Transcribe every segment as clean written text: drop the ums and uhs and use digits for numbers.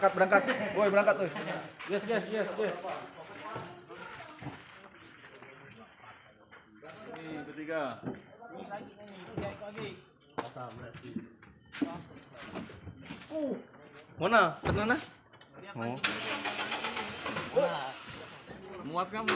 Berangkat. Woi, berangkat tuh. Yes. Ini ketiga. Mana? Mana? Oh. Muat kamu.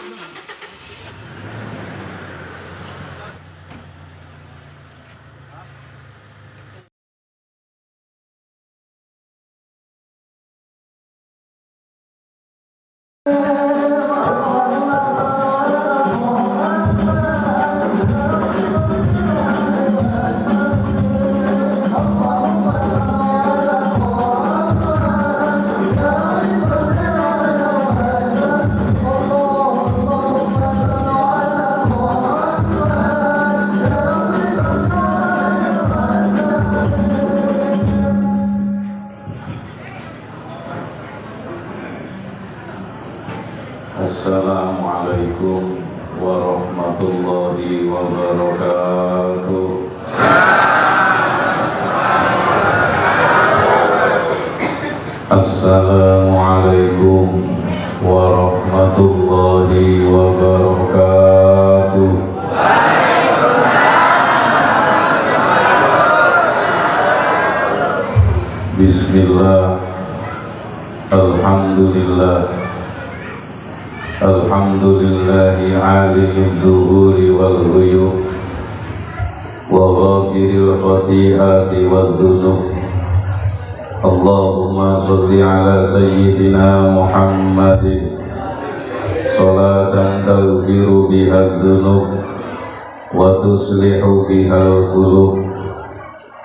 Assalamualaikum warahmatullahi wabarakatuh. Assalamualaikum warahmatullahi wabarakatuh. Bismillah. Alhamdulillah. Alhamdulillahi alimid dhuhuri wal ghuyub wa ghafiril khati'ati wad dhunub. Allahumma sholli ala sayyidina Muhammadin salatan taghfiru biha dhunub wa tuslihu biha al-qulub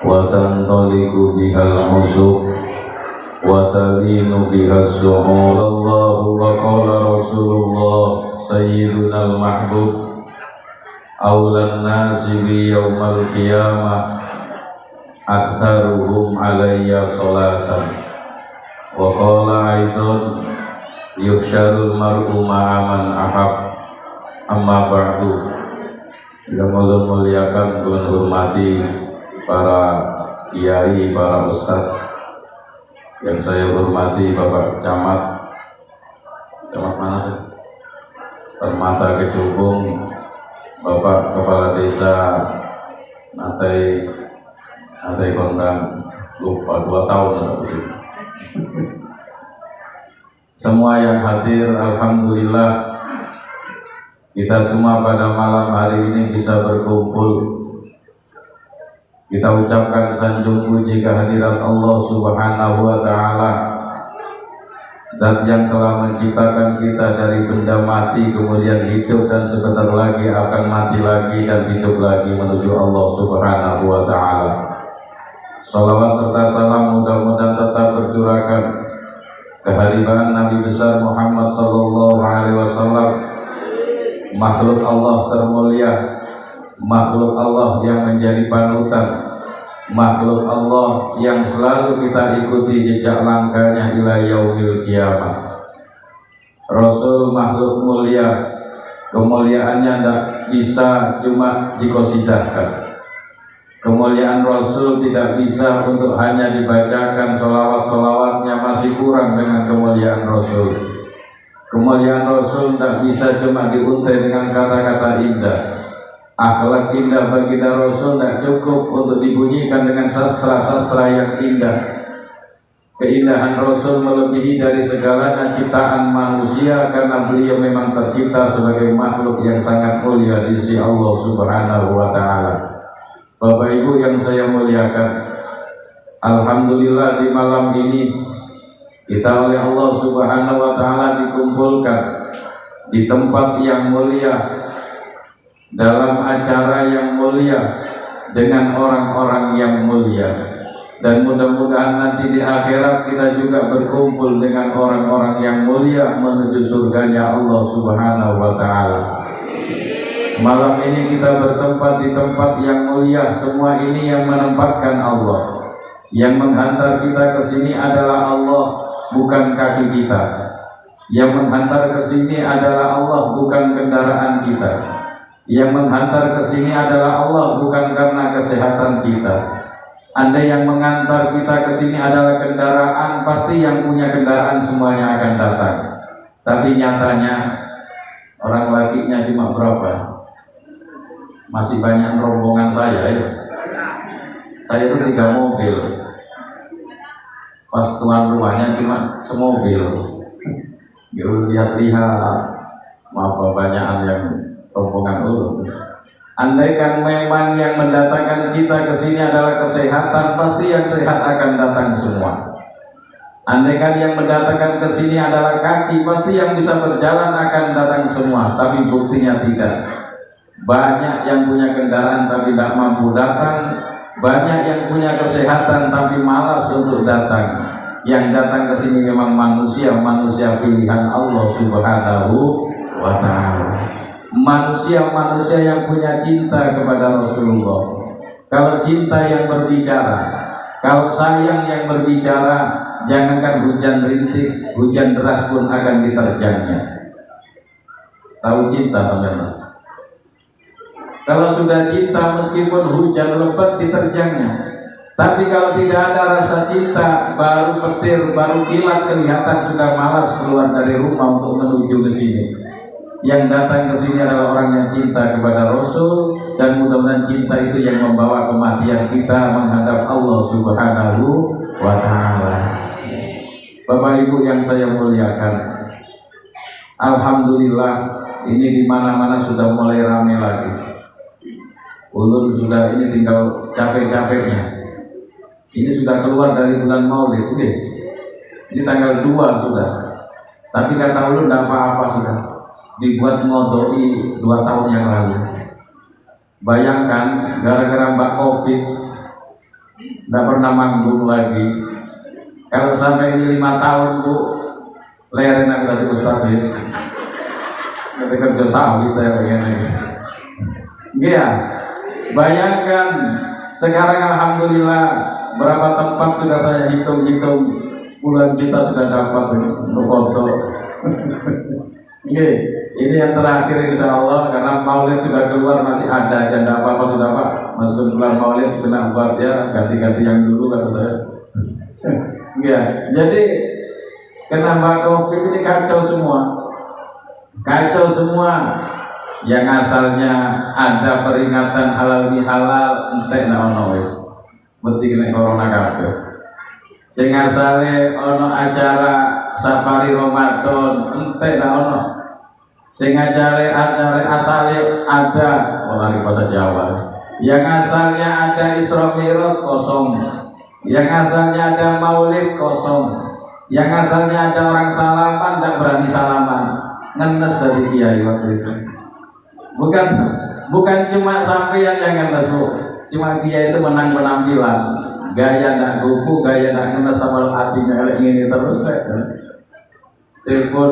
wa tantaliqu biha al-usub wa talinu biha as-suhul. Allahu wa qala Rasulullah sayyiduna al-mahbub awlan nasi bi yaumal qiyamah aktharuhum alayya salatan wa qala aidan yuhsyarul mar'u ma'aman ahab. Amma ba'du. Yang muliakan dan hormati para kiai, para ustadz, yang saya hormati Bapak Camat mana? Permata Kecubung, Bapak Kepala Desa Natai Kondang, lupa 2 tahun. Semua yang hadir, alhamdulillah kita semua pada malam hari ini bisa berkumpul. Kita ucapkan sanjung puji kehadirat Allah Subhanahu wa Ta'ala, Zat yang telah menciptakan kita dari benda mati, kemudian hidup, dan sebentar lagi akan mati lagi dan hidup lagi menuju Allah Subhanahu wa Ta'ala. Salawat serta salam mudah-mudahan tetap tercurahkan kehadiran Nabi besar Muhammad sallallahu alaihi wasallam, makhluk Allah termulia, makhluk Allah yang menjadi panutan, makhluk Allah yang selalu kita ikuti jejak langkahnya ila yaumil qiyamah. Rasul makhluk mulia, kemuliaannya tidak bisa cuma dikosidahkan. Kemuliaan Rasul tidak bisa untuk hanya dibacakan, solawat-solawatnya masih kurang dengan kemuliaan Rasul. Kemuliaan Rasul tidak bisa cuma diuntai dengan kata-kata indah. Akhlak indah baginda Rasul tidak cukup untuk dibunyikan dengan sastra-sastra yang indah. Keindahan Rasul melebihi dari segalanya ciptaan manusia, karena beliau memang tercipta sebagai makhluk yang sangat mulia di sisi Allah Subhanahu wa Ta'ala. Bapak Ibu yang saya muliakan, alhamdulillah di malam ini kita oleh Allah Subhanahu wa Ta'ala dikumpulkan di tempat yang mulia, dalam acara yang mulia, dengan orang-orang yang mulia, dan mudah-mudahan nanti di akhirat kita juga berkumpul dengan orang-orang yang mulia menuju surganya Allah Subhanahu wa Ta'ala. Malam ini kita bertempat di tempat yang mulia. Semua ini yang menempatkan Allah, yang menghantar kita ke sini adalah Allah, bukan kaki kita. Yang menghantar ke sini adalah Allah, bukan kendaraan kita. Yang menghantar ke sini adalah Allah, bukan karena kesehatan kita. Andai yang mengantar kita ke sini adalah kendaraan, pasti yang punya kendaraan semuanya akan datang. Tapi nyatanya orang lakinya cuma berapa? Masih banyak rombongan saya ya. Saya itu 3 mobil. Pas tuan rumahnya cuma semobil. Gitu lihat-lihat, apa banyakan yang rombongan dulu. Andaikan memang yang mendatangkan kita ke sini adalah kesehatan, pasti yang sehat akan datang semua. Andaikan yang mendatangkan ke sini adalah kaki, pasti yang bisa berjalan akan datang semua. Tapi buktinya tidak. Banyak yang punya kendaraan tapi tidak mampu datang. Banyak yang punya kesehatan tapi malas untuk datang. Yang datang ke sini memang manusia pilihan Allah Subhanahu wa Ta'ala. Manusia yang punya cinta kepada Rasulullah. Kalau cinta yang berbicara, kalau sayang yang berbicara, jangankan hujan rintik, hujan deras pun akan diterjangnya. Tahu cinta sampean? Kalau sudah cinta, meskipun hujan lebat diterjangnya. Tapi kalau tidak ada rasa cinta, baru petir, baru kilat kelihatan sudah malas keluar dari rumah untuk menuju ke sini. Yang datang ke sini adalah orang yang cinta kepada Rasul, dan mudah-mudahan cinta itu yang membawa kematian kita menghadap Allah Subhanahu wa Ta'ala. Bapak Ibu yang saya muliakan, alhamdulillah ini di mana-mana sudah mulai ramai lagi. Ulun sudah ini tinggal capek-capeknya. Ini sudah keluar dari bulan Maulid, oke? Ini tanggal 2 sudah. Tapi kata ulun tidak apa-apa sudah. Dibuat ngodoi 2 tahun yang lalu. Bayangkan gara-gara Mbak Covid tidak pernah manggung lagi. Kalau sampai ini 5 tahun Bu, leren aku dari Ustadz. Kita kerja sawit ya begini. Iya, bayangkan sekarang alhamdulillah berapa tempat sudah saya hitung-hitung, puluhan juta sudah dapat untuk foto. Ini yang terakhir insya Allah, karena Maulid sudah keluar masih ada aja, tidak apa-apa sudah Pak. Masuk keluar Maulid kena buat ya ganti-ganti yang dulu kata saya. Ya, jadi kenapa Covid ini kacau semua, kacau semua. Yang asalnya ada peringatan halal bihalal, entek naon wis, mesti kena corona kabeh. Sing asale ono acara safari Ramadan, entek naon. Sing asale ada lari bahasa Jawa. Yang asalnya ada Isra Mi'raj kosong. Yang asalnya ada Maulid kosong. Yang asalnya ada orang salaman tidak berani salaman. Ngenes dari kiai waktu itu. Bukan cuma sampeyan yang ngenes Bu. Cuma kiai itu menang penampilan. Gaya nak gupu, gaya nak ngenes sama artinya elek ngene terus kayak. Telepon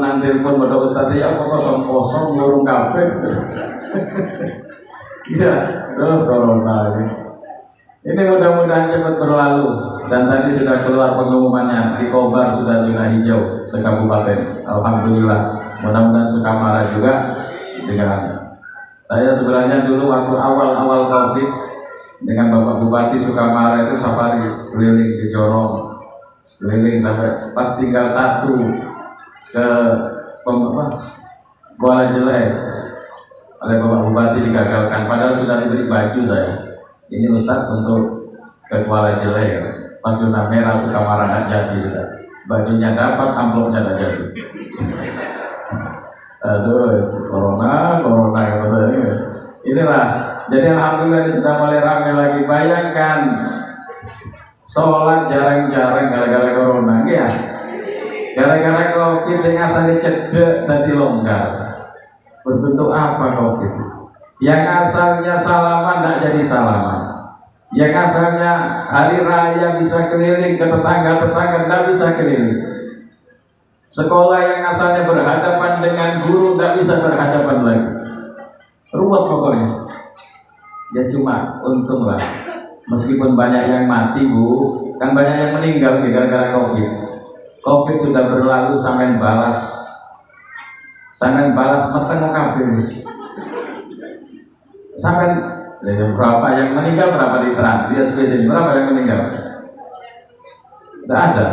pada Ustaz ya kok kosong ngurung kabeh. Iya, corona ini. Ini mudah-mudahan cepat berlalu, dan tadi sudah keluar pengumumannya di Kobar sudah zona hijau sekabupaten. Alhamdulillah. Mudah-mudahan Sukamara juga dengan saya sebenarnya dulu waktu awal-awal Covid dengan Bapak Bupati Sukamara itu safari keliling di Jorong, keliling sampai pas tinggal 1 ke Kuala Jelek oleh Bapak Bupati digagalkan, padahal sudah diberi baju saya. Ini Ustaz untuk ke Kuala Jelek, pas zona merah Sukamara tidak jadi sudah. Bajunya dapat, amplopnya tidak jadi. Aduh, corona kata saya ini. Inilah, jadi alhamdulillah ini sudah mulai ramai lagi. Bayangkan sholat jarang-jarang gara-gara corona, ya. Gara-gara Covid saya asalnya cedek tadi longgar. Berbentuk apa Covid? Yang asalnya salaman tidak jadi salaman. Yang asalnya hari raya bisa keliling ke tetangga-tetangga tidak bisa keliling. Sekolah yang asalnya berhadapan dengan guru tidak bisa berhadapan lagi. Ruwet pokoknya. Ya cuma untunglah. Meskipun banyak yang mati Bu, kan banyak yang meninggal gara-gara Covid. Covid sudah berlalu, sampai balas meteng kabeh. Sampai Berapa yang meninggal, berapa literan? Dia spesies berapa yang meninggal? Tidak ada.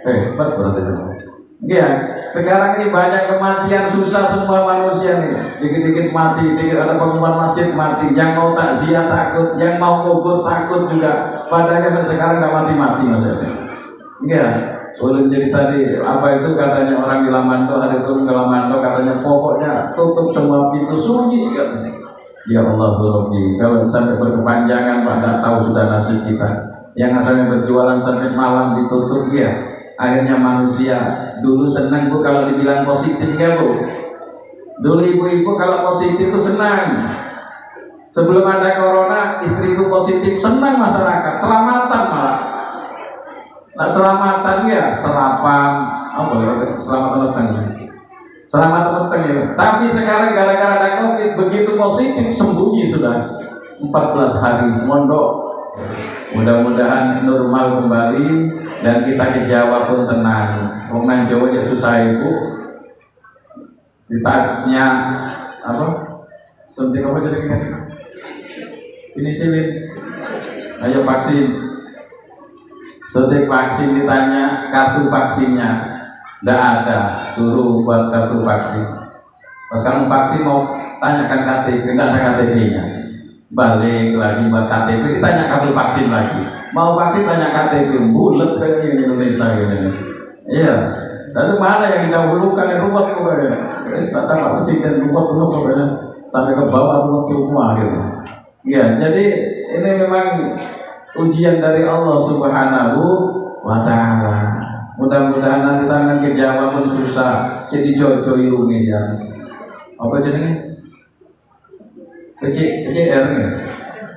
Hebat berarti semua. Iya, sekarang ini banyak kematian, susah semua manusia nih. Dikit-dikit mati, dikit ada pengumuman masjid mati. Yang mau takziah takut, yang mau kubur takut juga. Padahal sekarang nggak mati-mati maksudnya. Iya, ulun cerita tadi apa itu katanya orang di Lamando, hari itu ke Lamando katanya pokoknya tutup semua pintu, sunyi katanya. Ya Allah Rabbi, kalau sampai berkepanjangan Pak, tak tahu sudah nasib kita. Yang asalnya berjualan sampai malam ditutup ya. Akhirnya manusia dulu senang Bu kalau dibilang positif ya Bu. Dulu ibu-ibu kalau positif itu senang. Sebelum ada corona istriku positif, senang masyarakat, selamatan malah. Nah selamatan ya, serapan, selamatan petang. Selamatan petang ya. Tapi sekarang gara-gara ada COVID begitu positif sembunyi sudah 14 hari mondok. Mudah-mudahan normal kembali dan kita ke Jawa pun tenang. Orang Jawa ya susah ibu. Ditanya apa? Suntik apa jadi gini? Penisilin. Ayo vaksin. Suntik vaksin ditanya kartu vaksinnya. Tidak ada. Suruh buat kartu vaksin. Pas kamu vaksin mau tanyakan KTP, tidak ada KTP-nya. Balik lagi buat KTP, ditanya kartu vaksin lagi. Mau vaksin tanya KTP, bulat kayaknya di Indonesia gitu. Iya. Lalu mana yang didahulukan yang ruwet pokoknya. Kata Pak Presiden ruwet pokoknya sampai ke bawah ruwet semua gitu. Iya. Jadi ini memang ujian dari Allah Subhanahu wa Ta'ala. Mudah-mudahan nanti sangat ke Jawa pun susah. Jadi jojo-joy rumit ya. Apa jadinya? PCR ya.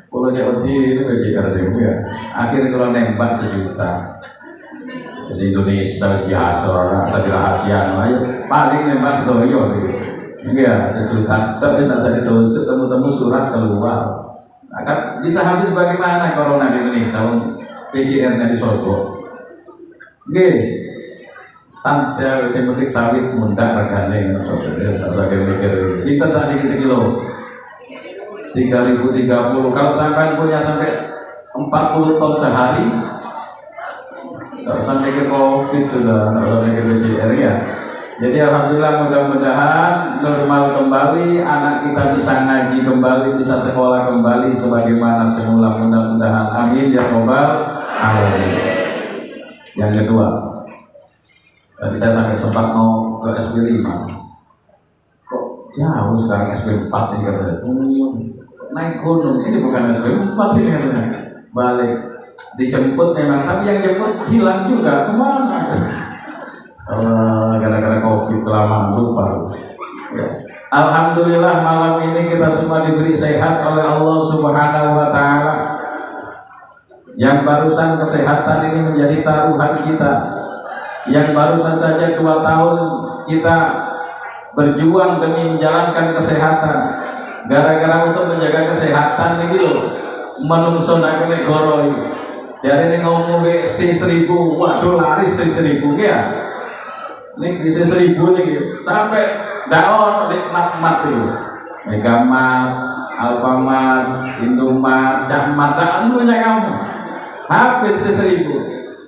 Kalau Jawa itu PCR dulu ya. Akhirnya kalau nembak 1 juta. Di Indonesia biasa orang saya rahasia, ayo paling nembak sedoyo gitu. Ya 1 juta. Tapi tidak saya ditusuk temu-temu surat keluar. Akan bisa habis bagaimana corona di Indonesia? PCR-nya disogok. Oke. Santai semetik sawit muntah regane saya mikir kita saat ini sekilo 3.030. Kalau sampai punya sampai 40 ton sehari, tidak usah mikir COVID sudah, tidak usah mikir PCR ya. Jadi alhamdulillah mudah-mudahan normal kembali, anak kita bisa ngaji kembali, bisa sekolah kembali sebagaimana semula, mudah-mudahan amin ya robbal alamin. Yang kedua, tadi saya sampai sempat mau ke SP5. Kok jauh sekarang SP4 nih katanya. Naik gunung, ini bukan SP4 ini katanya. Balik dijemput memang, tapi yang jemput hilang juga, kemana? Gara-gara COVID kelamaan lupa ya. Alhamdulillah malam ini kita semua diberi sehat oleh Allah Subhanahu wa Ta'ala. Yang barusan kesehatan ini menjadi taruhan kita. Yang barusan saja 2 tahun kita berjuang demi menjalankan kesehatan. Gara-gara untuk menjaga kesehatan ini loh, menungso nak negoro ini. Jadi ini ngomong WC 1000, waduh laris 1000 ya. Ini WC 1000 nih, sampai daun nikmat itu. Megamat, Alfamart, Indomaret, Cakmat, dan punya kamu. Habis 1000.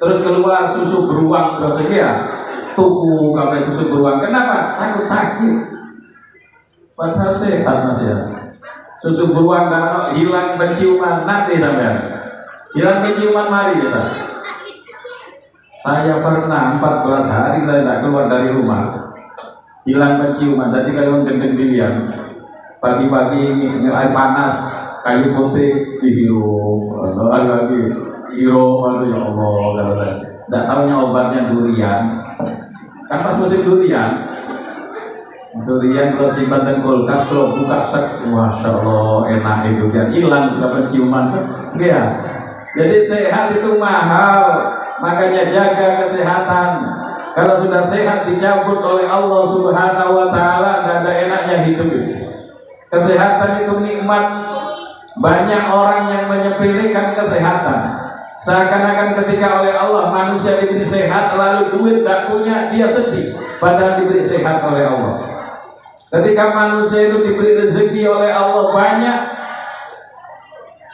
Terus keluar susu beruang terus ya. Tuku sampai susu beruang. Kenapa? Takut sakit. Padahal sehat Mas ya. Susu beruang karena hilang penciuman nanti sampean. Hilang penciuman mari bisa. Saya pernah 14 hari saya tidak keluar dari rumah. Hilang penciuman. Jadi kalau gendeng dilihat pagi-pagi ini air panas, kayu putih dihirup. Lagi hirup, ya Allah kalau saya. Tidak tahunya obatnya durian. Kan pas musim durian kalau simpan di kulkas, kalau buka sek, masya Allah enak itu durian, hilang sudah penciuman ya. Jadi sehat itu mahal, makanya jaga kesehatan. Kalau sudah sehat dicabut oleh Allah Subhanahu wa Ta'ala, tidak ada enaknya hidup itu. Kesehatan itu nikmat. Banyak orang yang menyepelekan kesehatan, seakan-akan ketika oleh Allah manusia diberi sehat lalu duit tak punya, dia sedih, padahal diberi sehat oleh Allah. Ketika manusia itu diberi rezeki oleh Allah banyak,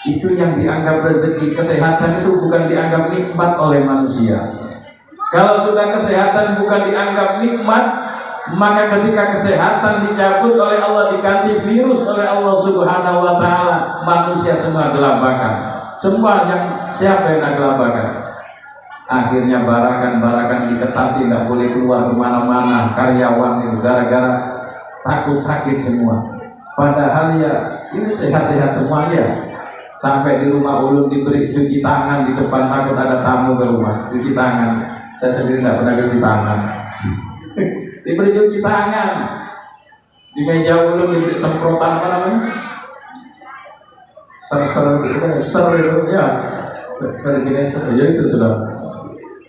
Itu yang dianggap rezeki. Kesehatan itu bukan dianggap nikmat oleh manusia. Kalau sudah kesehatan bukan dianggap nikmat, maka ketika kesehatan dicabut oleh Allah, diganti virus oleh Allah Subhanahu wa Ta'ala, manusia semua gelabakan. Semua yang siapa yang gelabakan? Akhirnya barakan diketati, nggak boleh keluar kemana-mana. Karyawan itu gara-gara takut sakit semua. Padahal ya ini sehat-sehat semuanya. Sampai di rumah ulun diberi cuci tangan di depan, takut ada tamu ke rumah, cuci tangan. Saya sendiri tidak pernah cuci tangan. Diberi cuci tangan. Di meja ulun diberi semprotan apa namanya? Ser itu ya. Ya itu sudah.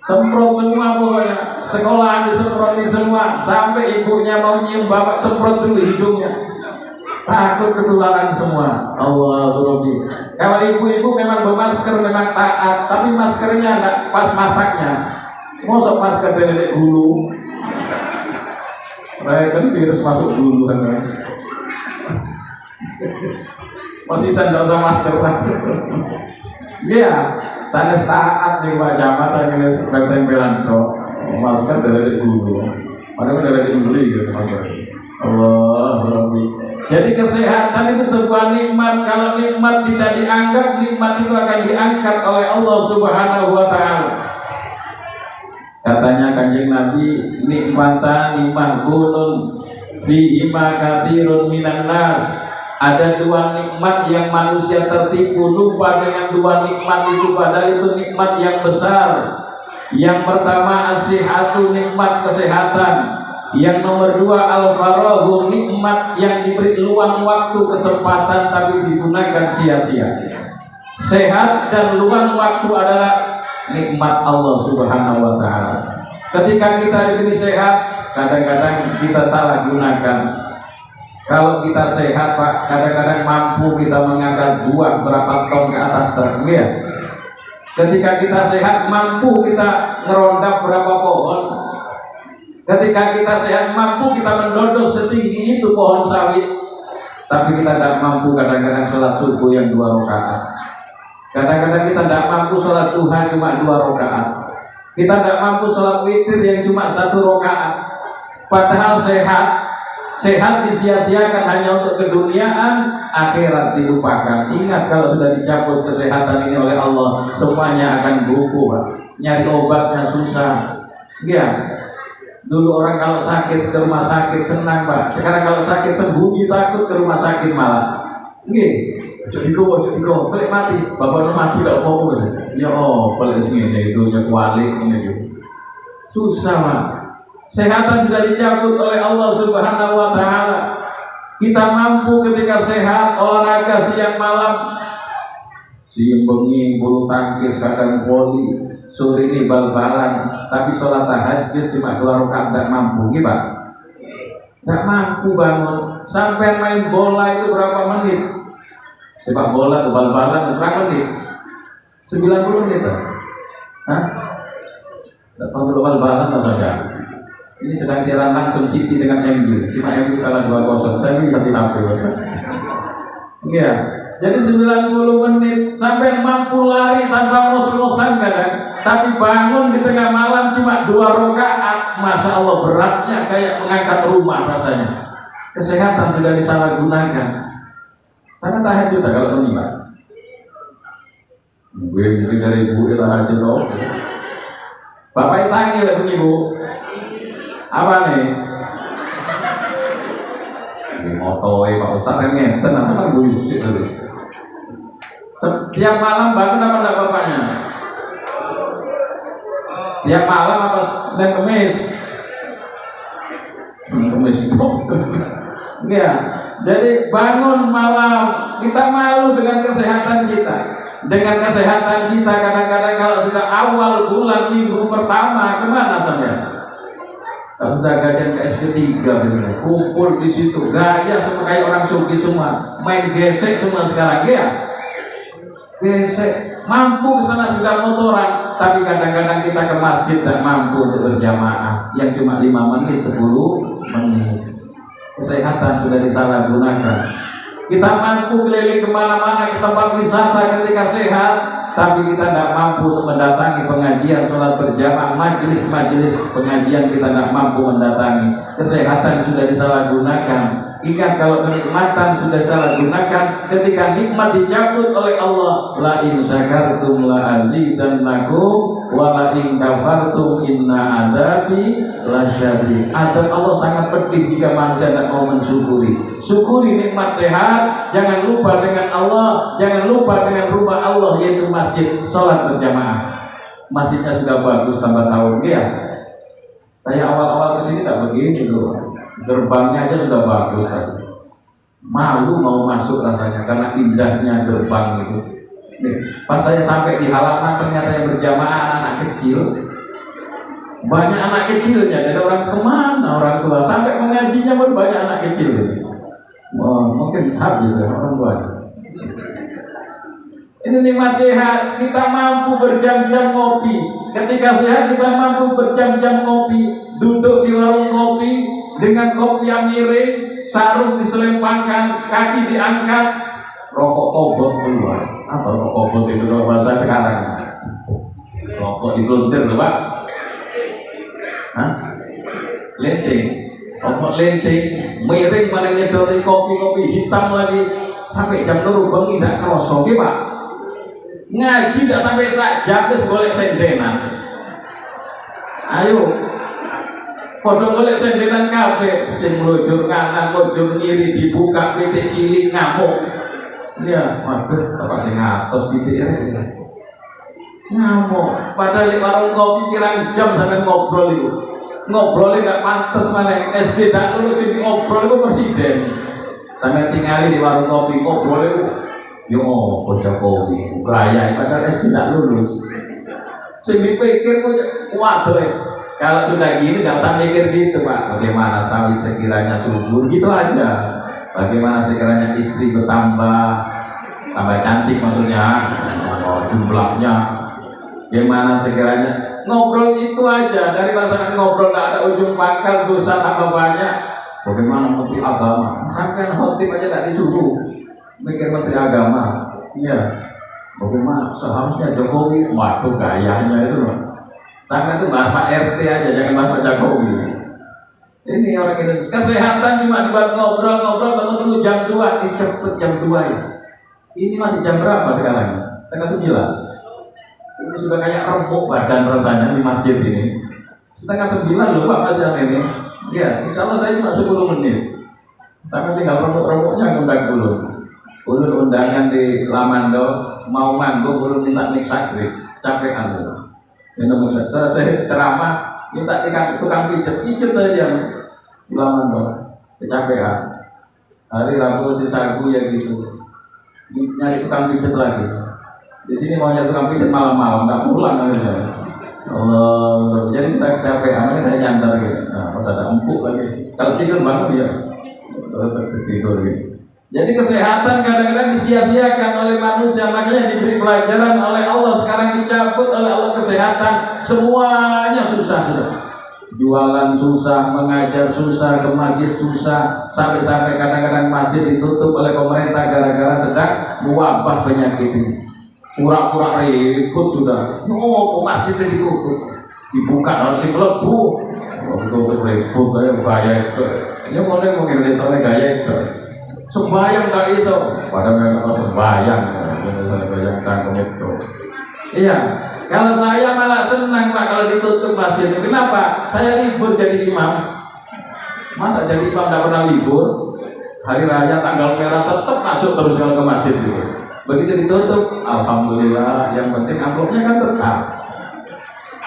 Semprot semua pokoknya. Sekolahan disemproti semua. Sampai ibunya mau nyium, bapak semprot dulu hidungnya. Takut ketularan semua. Allah Rabbi. Kalau ibu-ibu memang bermasker memang taat, tapi maskernya enggak pas masaknya. Mosok masker dari dulu. Kan virus masuk dulu kan. Masih saya enggak usah masker lagi. Iya, saya taat nih Pak Camat, saya nulis tempelan kok. Masker dari dulu. Padahal dari dulu gitu masker. Allah Rabbi. Jadi kesehatan itu sebuah nikmat. Kalau nikmat tidak dianggap, nikmat itu akan diangkat oleh Allah Subhanahu wa Ta'ala. Katanya Kanjeng Nabi, nikmatan mahbunun fi ima kathirun minan nas. Ada dua nikmat yang manusia tertipu, lupa dengan dua nikmat itu, padahal itu nikmat yang besar. Yang pertama as-sihhatu, nikmat kesehatan. Yang nomor dua al-farahu, nikmat yang diberi luang waktu, kesempatan tapi digunakan sia-sia. Sehat dan luang waktu adalah nikmat Allah Subhanahu wa Ta'ala. Ketika kita diberi sehat, kadang-kadang kita salah gunakan. Kalau kita sehat Pak, kadang-kadang mampu kita mengangkat buah berapa ton ke atas truk, ya. Ketika kita sehat, mampu kita merondap berapa pohon. Ketika kita sehat, mampu kita mendodol setinggi itu pohon sawit. Tapi kita tidak mampu kadang-kadang sholat subuh yang 2 rakaat. Kadang-kadang kita tidak mampu sholat duha cuma 2 rakaat. Kita tidak mampu sholat witir yang cuma 1 rakaat. Padahal sehat disia-siakan hanya untuk keduniaan, akhirat dilupakan. Ingat, kalau sudah dicabut kesehatan ini oleh Allah, semuanya akan lumpuh. Nyari obatnya susah. Ya. Dulu orang kalau sakit ke rumah sakit senang Pak. Sekarang kalau sakit sembunyi, takut ke rumah sakit malah. Nggih, ojo diko, pelik mati. Bapak mati tidak mau Mas. Ya pelik sini itu nya kualik ini. Susah Pak. Sehatan sudah dicabut oleh Allah Subhanahu wa Ta'ala. Kita mampu ketika sehat olahraga siang malam. Siang bengi bulu tangkis kadang voli, sore ini bal-balan, tapi sholat tahajud cuma 2 rakaat tidak mampu, gitu Pak. Tidak mampu bangun. Sampai main bola itu berapa menit? Sepak bola itu bal-balan berapa menit? 90 menit. Hah? Tidak tahu bal-balan apa saja. Ini sedang siaran langsung City dengan MU. Cuma MU kalah 2-0. Saya bisa ditampil. Iya. Jadi 90 menit sampai mampu lari tanpa ngos-ngosan kadang. Tapi bangun di tengah malam cuma 2 rakaat. Masya Allah, beratnya kayak mengangkat rumah rasanya. Kesehatan sudah disalahgunakan. Sangat tahajud kalau ini Pak. Gue mungkin dari ibu tahajud loh. Bapak tangi lah ibu. Apa nih? Ini motoi Pak Ustaz kan ngenten, asal bullshit tadi. Setiap malam bangun apa enggak bapaknya? Tiap malam apa Senin Kemis? Kemis kok. Ya, jadi bangun malam, kita malu dengan kesehatan kita. Dengan kesehatan kita kadang-kadang kalau sudah awal bulan minggu pertama kemana saja? Kalau sudah gajian ke SP3 kumpul di situ, gaya semua kayak orang suki semua, main gesek semua sekarang ya. Gesek, mampu kesana sudah motoran, tapi kadang-kadang kita ke masjid tak mampu untuk berjamaah yang cuma 5 menit, 10 menit. Kesehatan sudah disalahgunakan. Kita mampu keliling kemana-mana ke tempat wisata ketika sehat, tapi kita tidak mampu untuk mendatangi pengajian sholat berjamaah, majelis-majelis pengajian kita tidak mampu mendatangi. Kesehatan sudah disalahgunakan. Ingat, kalau kenikmatan sudah salah gunakan, ketika nikmat dicabut oleh Allah, la in syakartum la azidannakum wa la in kafartum inna adabi lasyadid. Adab Allah sangat pedih jika manusia tidak mau mensyukuri. Syukuri nikmat sehat, jangan lupa dengan Allah, jangan lupa dengan rumah Allah, yaitu masjid, sholat berjamaah. Masjidnya sudah bagus tambah tahun ya. Saya awal-awal kesini tak begini loh. Gerbangnya aja sudah bagus kan. Malu mau masuk rasanya karena indahnya gerbang itu. Pas saya sampai di halaman, ternyata yang berjamaah anak kecil. Banyak anak kecilnya, dari orang kemana orang tua sampai mengajinya pun banyak anak kecil. Mungkin habis ya orang tua. Ini nikmat sehat, kita mampu berjam-jam ngopi. Ketika sehat kita mampu berjam-jam ngopi, duduk di warung kopi dengan kopi yang miring, sarung diselempangkan, kaki diangkat, rokok kobot keluar. Apa rokok kobot itu kalau bahasa sekarang? Rokok digelontir loh Pak. Hah? Lenting, rokok lenting, miring mana nyedori kopi hitam lagi sampai jam 2 bengi tidak kerosok Pak. Ngaji tidak sampai sak jam wis golek sendenan. Ayo, padha golek sendenan kabeh, sing mlujur kanan, mlujur kiri, dibuka pitik cilik ngamuk. Ya, waduh, apa sing ngatos pitik ya. Ngamuk. Padahal di warung kopi pirang jam sampai ngobrol itu. Ngobrolnya nggak pantes mana SD tak lulus ini ngobrol itu presiden. Sampai tinggali di warung kopi ngobrol itu. Yo, bocah kopi, raya, padahal SD tidak lulus. Saya pikir waduh, kalau sudah gini nggak usah mikir gitu Pak. Bagaimana sawit sekiranya subur, gitu aja. Bagaimana sekiranya istri bertambah, tambah cantik maksudnya, jumlahnya. Bagaimana sekiranya ngobrol itu aja, dari pasangan ngobrol nggak ada ujung pangkal, dosa tambah banyak. Bagaimana menteri agama, sampai khotib aja nggak disuruh. Mikir menteri agama, iya. Bagaimana seharusnya Jokowi, waduh gayanya itu loh. Sampai itu bahas Pak RT aja, jangan bahas Pak Jokowi. Ini orang Indonesia. Kesehatan cuma dibuat ngobrol-ngobrol, tunggu jam 2, cepet jam 2 ya. Ini masih jam berapa sekarang? 8:30. Ini sudah kayak remuk badan rasanya di masjid ini. 8:30 loh Pak Mas yang ini. Ya, insya Allah saya cuma 10 menit. Sampai tinggal remuk-remuknya ngundang dulu. Ulun undangan di Lamando, mau manggung ulun minta nik sakri, capekan dulu. Minum selesai ceramah, minta tukang pijet saja di Lamando, kecapean. Hari Rabu di Sagu ya gitu, nyari tukang pijet lagi. Di sini mau nyari tukang pijet malam-malam, nggak pulang aja. Allah, jadi sudah kecapean, saya nyandar gitu. Nah, pas ada empuk lagi. Kalau tidur bangun dia, tidur gitu. Jadi kesehatan kadang-kadang disia-siakan oleh manusia, makanya diberi pelajaran oleh Allah. Sekarang dicabut oleh Allah kesehatan, semuanya susah sudah. Jualan susah, mengajar susah, ke masjid susah, sampai-sampai kadang-kadang masjid ditutup oleh pemerintah gara-gara sedang mewabah penyakit ini. Pura-pura ribut sudah. Oh, masjid ditutup, dibuka harus melebu. Oh, ribut kayak gaya itu. Ya boleh mungkin soalnya gaya itu. Sembayang tak iso, padahal memang sembayang, sembayang canggung itu. Iya, kalau saya malah senang Pak kalau ditutup masjid. Kenapa? Saya libur jadi imam. Masa jadi imam tidak pernah libur? Hari raya tanggal merah tetap masuk terus kalau ke masjid gitu. Begitu ditutup, alhamdulillah. Yang penting amplopnya kan tetap.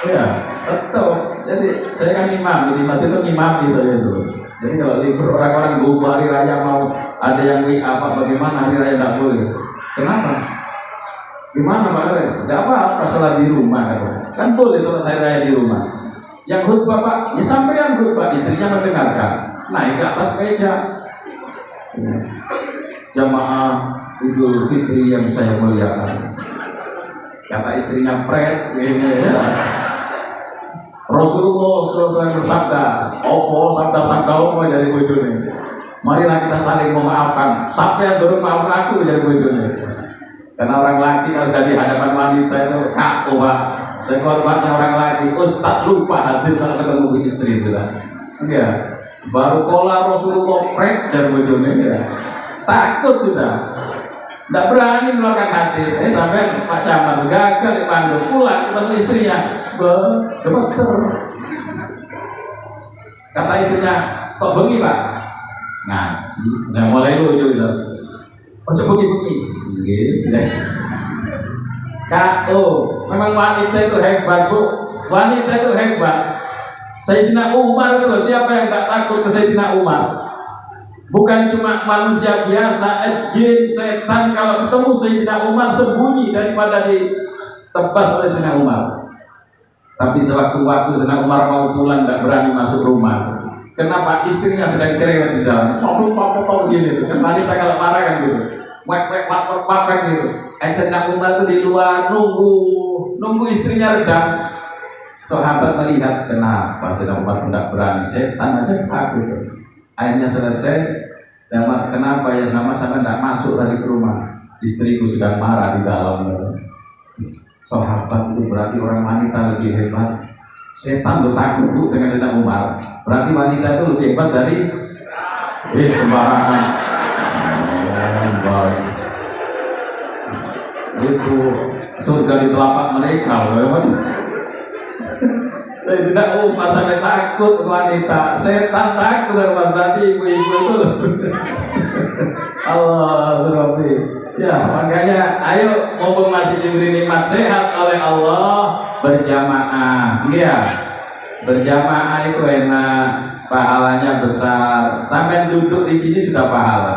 Iya, tetap. Jadi saya kan imam, jadi masjid itu imami saya itu. Jadi kalau libur orang-orang gugup hari raya mau ada yang apa bagaimana hari raya tidak boleh. Kenapa? Gimana Pak Raya? Tidak apa-apa sholat di rumah kan boleh sholat hari raya di rumah. Yang khutbah Pak, ya sampean khutbah, istrinya mendengarkan. Naik ke atas meja. Jamaah Idul Fitri yang saya muliakan. Kata istrinya pret, ini ya. Rasulullah SAW bersabda, opo sabda-sabda opo dari bojone. Marilah kita saling memaafkan. Sampai yang baru maafkan aku jadi bojone. Karena orang laki kalau sudah di hadapan wanita itu kaku pak. Sekorbannya orang laki, Ustaz lupa hadis kalau ketemu istri itu lah. Enggak. Baru kola Rasulullah prek dan bojone ya. Takut sudah. Tidak berani mengeluarkan hadis. Sampai Pak Camat gagal di Bandung pulang ketemu istrinya. Dokter. Kata istrinya, kok bengi pak? Nah mulai lucu bisa. Oh coba bengi. Gitu. Memang wanita itu hebat bu. Wanita itu hebat. Sayyidina Umar itu siapa yang tak takut ke Sayyidina Umar? Bukan cuma manusia biasa, jin, setan kalau ketemu Sayyidina Umar sembunyi daripada ditebas oleh Sayyidina Umar. Tapi sewaktu-waktu Sayyidina Umar mau pulang tidak berani masuk rumah. Kenapa? Istrinya sedang cerewet di dalam. Pop gini tuh. Kan wanita kalau marah kan gitu. Wek gitu. Sayyidina Umar itu di luar nunggu istrinya redam. Sahabat melihat kenapa Sayyidina Umar tidak berani. Setan aja takut. Akhirnya selesai. Sahabat kenapa ya sama tidak masuk tadi ke rumah. Istriku sedang marah di dalam. Sahabat itu berarti orang wanita lebih hebat. Setan tuh takut dengan Sayyidina Umar. Berarti wanita itu lebih hebat dari sembarangan. Itu surga di telapak mereka. Sayyidina Umar sampai takut wanita. Setan takut sama berarti ibu-ibu itu. Allah Rabbi. Ya makanya ayo mumpung masih diberi nikmat sehat oleh Allah berjamaah. Iya. Berjamaah itu enak, pahalanya besar. Sampai duduk di sini sudah pahala.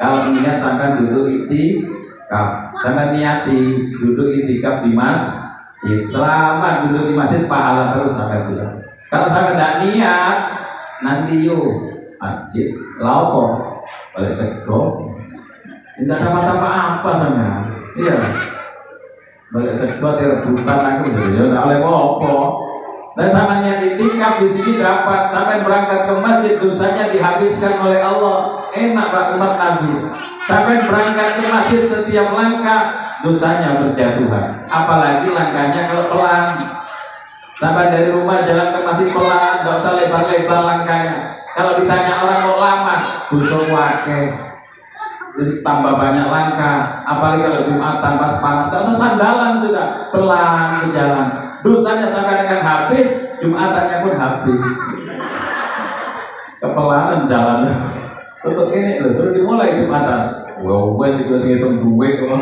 Kalau niat sampai duduk itikaf, sampai niati duduk itikaf di masjid. Selamat duduk di masjid pahala terus sampai sudah. Kalau sampai tidak niat, nanti yuk masjid laupok balik sego. Tidak ada apa-apa sama. Iya. Balik sego rebutan aku jadi tidak oleh apa. Dan sama niat itikaf di sini dapat sampai berangkat ke masjid dosanya dihabiskan oleh Allah. Enak Pak umat Nabi. Sampai berangkat ke masjid setiap langkah dosanya berjatuhan. Apalagi langkahnya kalau pelan. Sampai dari rumah jalan ke masjid pelan, nggak usah lebar-lebar langkahnya. Kalau ditanya orang kok lama, dosa wake. Jadi tambah banyak langkah. Apalagi kalau Jumatan pas panas, nggak usah sandalan sudah pelan berjalan. Dosanya sampai dengan habis, Jumatannya pun habis. Kepelanan jalannya. Untuk ini loh, terus dimulai Jumatan. Wow, wes itu segitu duit ya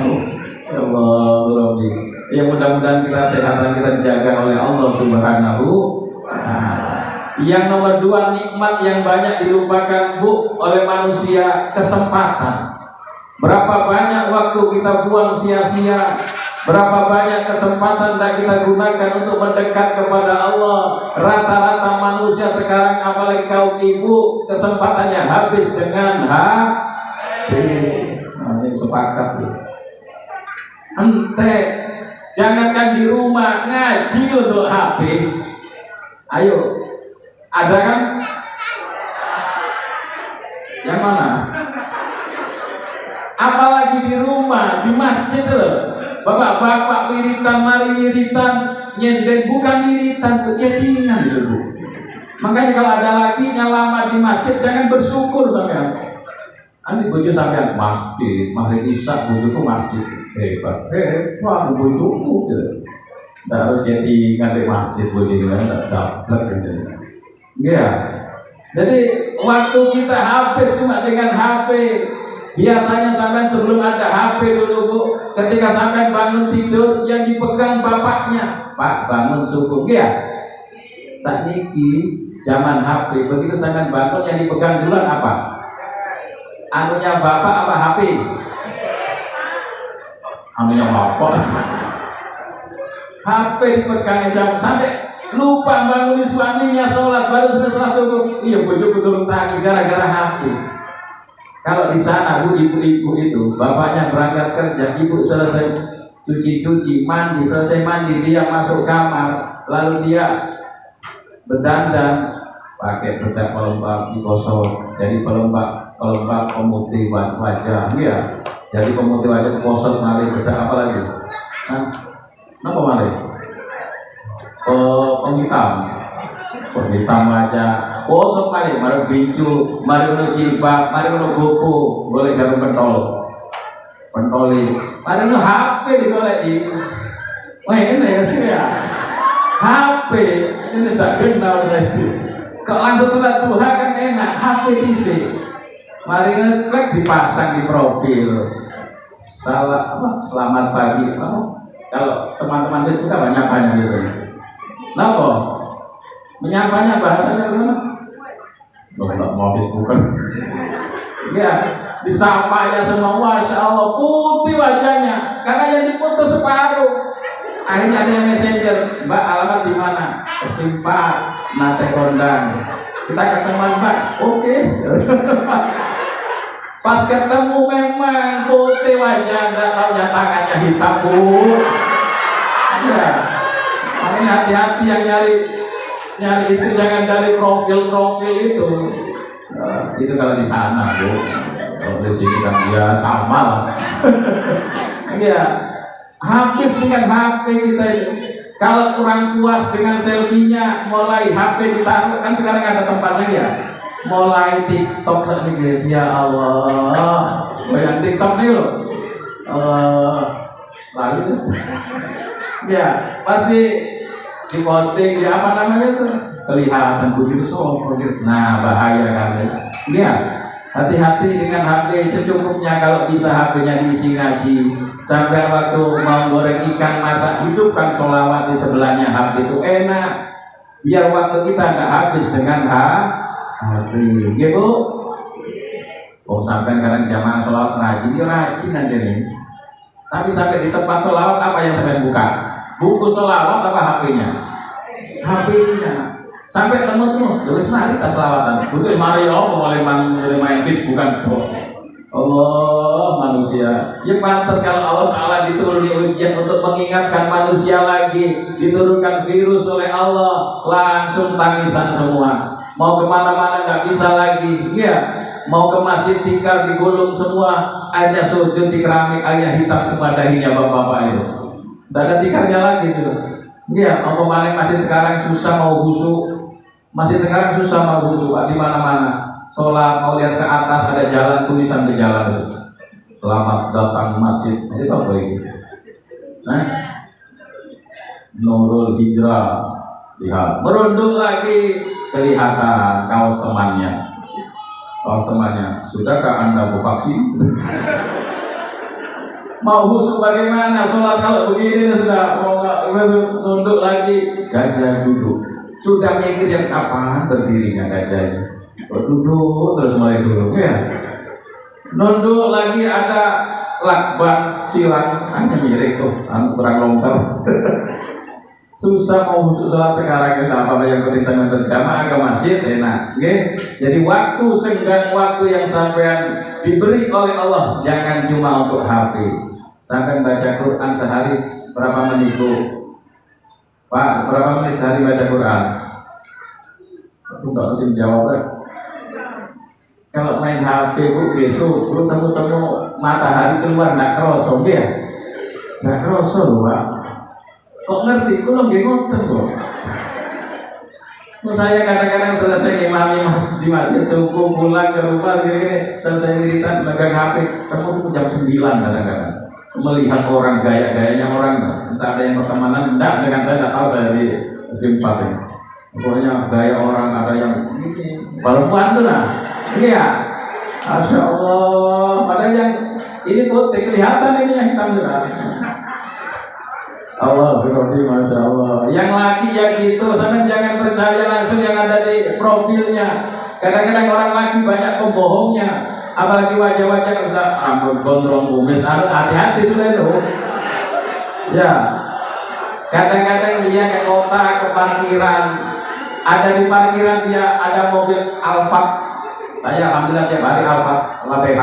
Allah, Rabbi. Ya mudah-mudahan kita kesehatan kita dijaga oleh Allah Subhanahu wa Ta'ala. Yang nomor 2, nikmat yang banyak dilupakan bu oleh manusia, kesempatan. Berapa banyak waktu kita buang sia-sia. Berapa banyak kesempatan yang kita gunakan untuk mendekat kepada Allah. Rata-rata manusia sekarang, apalagi kaum ibu, kesempatannya habis dengan HP. Ini sepakat. Ente, jangankan di rumah, ngaji untuk HP. Ayo, ada kan? Yang mana? Apalagi di rumah, di masjid loh. Bapak-bapak wiritan, mari wiritan, nyenden bukan wiritan, chattingan gitu. Makanya kalau ada lakinya lama di masjid, jangan bersyukur sampean. Nanti bojo sampean masjid, maghrib isya bojoku masjid, hebat, bojoku gitu. Tidak harus chattingan di masjid bojonya, tidak dapat gitu. Iya. Jadi waktu kita habis cuma dengan HP. Biasanya sampai sebelum ada HP dulu bu, ketika sampai bangun tidur yang dipegang bapaknya, Pak bangun subuh, ya. Saat ini zaman HP, begitu sampai bangun yang dipegang duluan apa? Anunya bapak apa HP? Anunya bapak. HP dipegang jam sampai lupa bangun suaminya sholat baru selesai subuh. Iya bojoku turun tangi gara-gara HP. Kalau di sana bu ibu-ibu itu bapaknya berangkat kerja, ibu selesai cuci-cuci, mandi, selesai mandi dia masuk kamar, lalu dia berdandan, pakai bedak pelembab dikosok, jadi pelembab pemutih wajah, iya. Jadi pemutih wajah kosok malih bedak apa lagi? Hah? Apa malih? Penghitam wajah, kosok malih, mari bincu, mari ngono jilbab, mari ngono gopo, boleh jarum pentoli, mari ngono HP digoleki. Wah ini ya, HP ini sudah kenal saya. Kok langsung sholat duha kan enak, HP isi. Mari ngeklik dipasang di profil. Salah apa? Selamat pagi. Kalau teman-teman Facebook apa nyapanya biasanya? Kenapa? Menyapanya bahasanya gimana? Nggak mau Facebook kan? Ya, disapa ya semua. Masya Allah, putih wajahnya. Karena yang diputus separuh. Akhirnya ada yang messenger, Mbak alamat di mana? Pak, nate kondang. Kita ketemuan Mbak, oke. Pas ketemu memang putih wajah, nggak tahu tangannya hitam bu. Ya, makanya hati-hati yang nyari istri jangan dari profil itu. Itu kalau di sana bu, kalau di sini kan dia sama lah. Iya. Habis dengan HP kita itu. Kalau kurang puas dengan selfie-nya, mulai HP ditaruh, kan sekarang ada tempatnya ya. Mulai TikTok saat ini guys, ya Allah. Banyak TikTok nih loh. Lalu terus. Ya, pasti di posting ya apa namanya tuh? Kelihatan begitu begitu. Nah, bahaya kan guys. Ya, hati-hati dengan HP secukupnya. Kalau bisa HP-nya diisi ngaji. Sampai waktu mau goreng ikan, masak, hidupkan sholawat di sebelahnya HP itu enak. Biar waktu kita nggak habis dengan HP. Ya bu. Oh sampai kadang jamaah sholawat rajin aja nih. Tapi sampai di tempat sholawat apa yang sampai buka? Buku sholawat apa HP-nya? HP-nya. Sampai temu terus mari kita sholawatan. Bukan mari mulai main Facebook bukan. Allah manusia, ya pantas kalau Allah Ta'ala dituruni ujian untuk mengingatkan manusia lagi, diturunkan virus oleh Allah, langsung tangisan semua. Mau kemana-mana nggak bisa lagi, ya. Mau ke masjid tikar digulung semua, aja sujud di keramik, ayah hitam semua dahinya bapak-bapak itu. Nggak ada tikarnya lagi sudah. Ya, mau kemana masjid sekarang susah mau khusyuk, di mana-mana. Sholat mau lihat ke atas ada jalan tulisan ke jalan itu. Selamat datang masjid apa ini? Nurul Hijrah. Lihat, berundung lagi kelihatan kaos temannya. Sudahkah Anda vaksin? Mau khusyuk bagaimana? Sholat kalau begini sudah mau nunduk lagi. Gajah duduk. Sudah mikir yang kapan berdirinya gajahnya. Duduk terus mulai dulu ya. Nunduk lagi ada lakban silang, hanya mirip tuh, kurang longgar. Susah mau sholat sekarang kenapa? Yang penting sama berjamaah ke masjid enak. Jadi waktu senggang, waktu yang sampean diberi oleh Allah jangan cuma untuk HP. Sampai baca Quran sehari berapa menit bu? Pak, berapa menit sehari baca Quran? Aku nggak mesti jawab kan? Kalau main HP bu, besok lu temu matahari keluar nggak kerosong dia, nggak kerosong pak. Kok ngerti? Kok nggak ngoten kok. Saya kadang-kadang selesai imami di masjid subuh pulang ke rumah gini selesai wiridan megang HP, kamu jam 9 kadang-kadang melihat orang gaya-gayanya orang, entah ada yang pertemanan, enggak dengan saya nggak tahu saya di SD 4 ini. Pokoknya gaya orang ada yang ini, perempuan tuh lah. Iya, Masya Allah. Padahal yang ini putih kelihatan ini yang hitam juga. Allah berarti Masya Allah. Yang laki yang gitu, sampai jangan percaya langsung yang ada di profilnya. Kadang-kadang orang laki banyak pembohongnya. Apalagi wajah-wajah yang sudah rambut gondrong kumis, hati-hati sudah itu. Ya, kadang-kadang dia ke kota, ke parkiran. Ada di parkiran dia ada mobil Alphard. Saya alhamdulillah tiap hari Alphard LPH.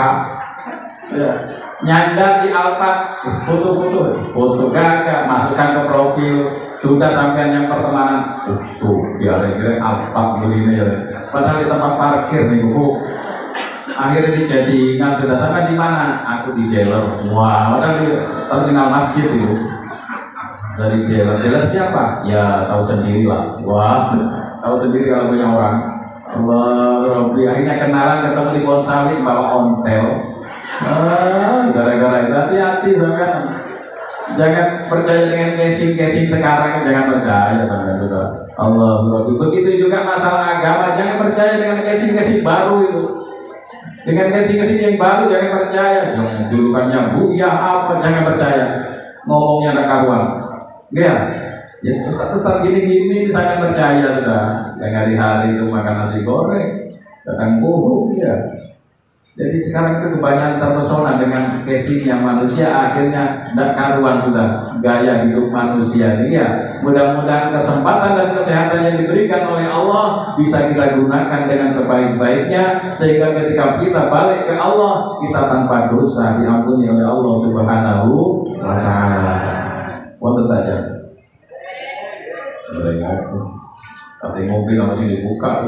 Ya. Nyandar di Alphard, foto gagah, masukkan ke profil. Sudah sampean yang pertemanan, kira-kira apa begini ya. Padahal di tempat parkir nih Bu. Akhirnya dijadikan sudah sampai di mana? Aku di dealer. Wah, padahal di terminal masjid itu. Jadi dealer siapa? Ya tahu sendiri lah. Wah, tahu sendiri kalau punya orang. Allah Robbi, akhirnya kenalan ketemu di Konsalik bawa ontel. Gara-gara itu hati-hati sampean. Jangan percaya dengan casing sekarang, jangan percaya sampean sudah. Allah Robbi. Begitu juga masalah agama, jangan percaya dengan casing baru itu. Dengan casing yang baru jangan percaya. Yang julukannya Buya apa jangan percaya. Ngomongnya ada karuan. Ya. Ya Ustaz gini saya percaya sudah. Yang hari-hari itu makan nasi goreng, kadang buruk ya. Jadi sekarang itu kebanyakan terpesona dengan casingnya manusia, akhirnya tidak karuan sudah gaya hidup manusia ini ya. Mudah-mudahan kesempatan dan kesehatan yang diberikan oleh Allah bisa kita gunakan dengan sebaik-baiknya, sehingga ketika kita balik ke Allah kita tanpa dosa diampuni oleh Allah Subhanahu wa Ta'ala. Wonten saja. Tapi mobil masih dibuka.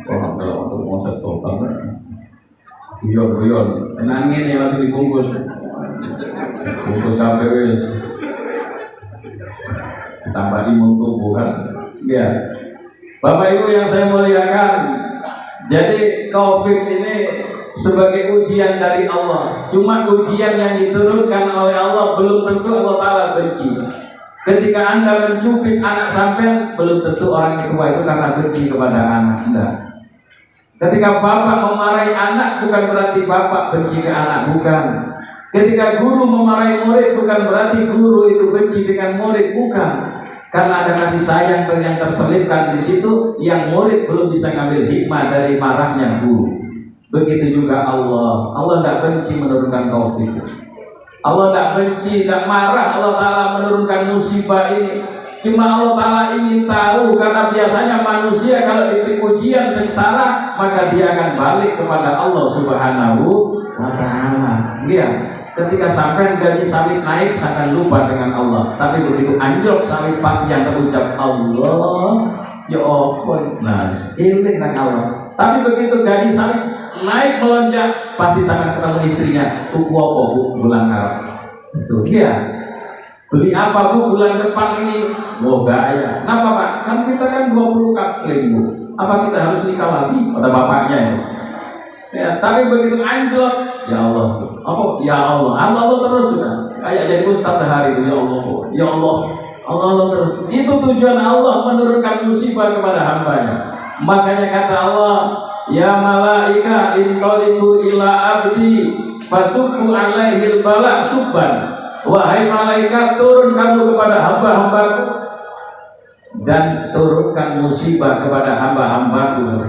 Orang kalau masuk konsep total, guyon, tenangin ya masih dibungkus KPW, tambah imun tubuh kan? Ya, Bapak Ibu yang saya muliakan, jadi COVID ini sebagai ujian dari Allah. Cuma ujian yang diturunkan oleh Allah belum tentu Allah Ta'ala benci. Ketika Anda mencubit anak sampean, belum tentu orang tua itu karena benci kepada anak Anda. Ketika bapak memarahi anak, bukan berarti bapak benci ke anak, bukan. Ketika guru memarahi murid, bukan berarti guru itu benci dengan murid, bukan. Karena ada kasih sayang yang terselipkan di situ, yang murid belum bisa ngambil hikmah dari marahnya guru. Begitu juga Allah. Allah tidak benci menurunkan COVID. Allah tidak benci, tidak marah Allah Ta'ala menurunkan musibah ini. Cuma Allah Ta'ala ingin tahu, karena biasanya manusia kalau diberi ujian sengsara, maka dia akan balik kepada Allah Subhanahu wa Ta'ala. Iya, ketika sampai gaji salib naik, saya akan lupa dengan Allah. Tapi begitu anjlok salib pasti yang terucap Allah, ya Allah, nah, ini dengan Allah. Tapi begitu gaji salib naik melonjak, pasti sangat ketemu istrinya. Tuku apa Bu? Bulan Arab. Itu dia. Beli apa Bu bulan depan ini? Oh gaya. Kenapa Pak? Kan kita kan 20 kapling Bu. Apa kita harus nikah lagi? Kata bapaknya ya. Ya, tapi begitu anjlok, ya Allah. Apa? Ya Allah. Allah terus sudah. Kayak jadi ustaz sehari itu, ya Allah. Ya Allah. Allah terus. Itu tujuan Allah menurunkan musibah kepada hambanya. Makanya kata Allah, ya malaika inqalibu ila abdi fasubbu alaihil bala subban. Wahai malaikat, turun kamu kepada hamba-hambaku dan turunkan musibah kepada hamba-hambaku.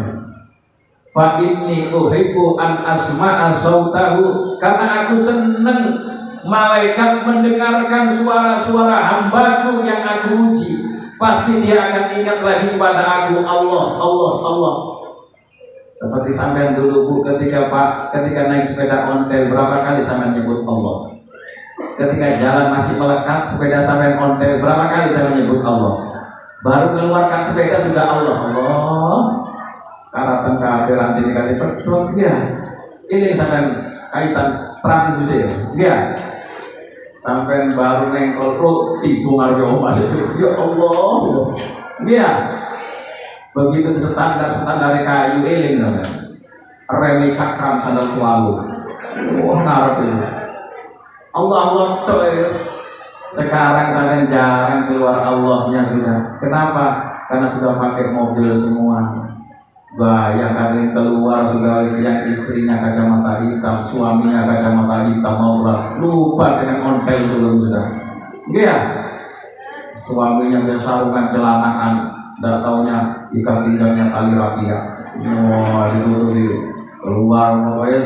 Fa inni uhibbu an asma'a sautahu, karena aku senang malaikat mendengarkan suara-suara hambaku yang aku uji. Pasti dia akan ingat lagi kepada aku, Allah. Seperti sampean dulu Bu, ketika naik sepeda ontel, berapa kali sampean nyebut Allah? Ketika jalan masih melekat, sepeda sampai ontel, berapa kali saya menyebut Allah? Baru keluarkan sepeda sudah Allah. Sekarang tengah beranti dikati perjuang dia. Ini sampai kaitan transisi dia. Sampai baru nengkol roti bunga masih ya Allah. Dia begitu standar kayu eling namanya. Remi cakram sandal selalu. Ngarep ini. Allah toh sekarang sampai jarang keluar Allahnya sudah. Kenapa? Karena sudah pakai mobil semua. Banyak kali keluar sudah, yang istrinya kacamata hitam, suaminya kacamata hitam, mau lupa dengan ontel dulu sudah. Iya. Suaminya biasa sarungan celanaan, tidak taunya ikat pinggangnya tali rapia. Wah, itu keluar pokoknya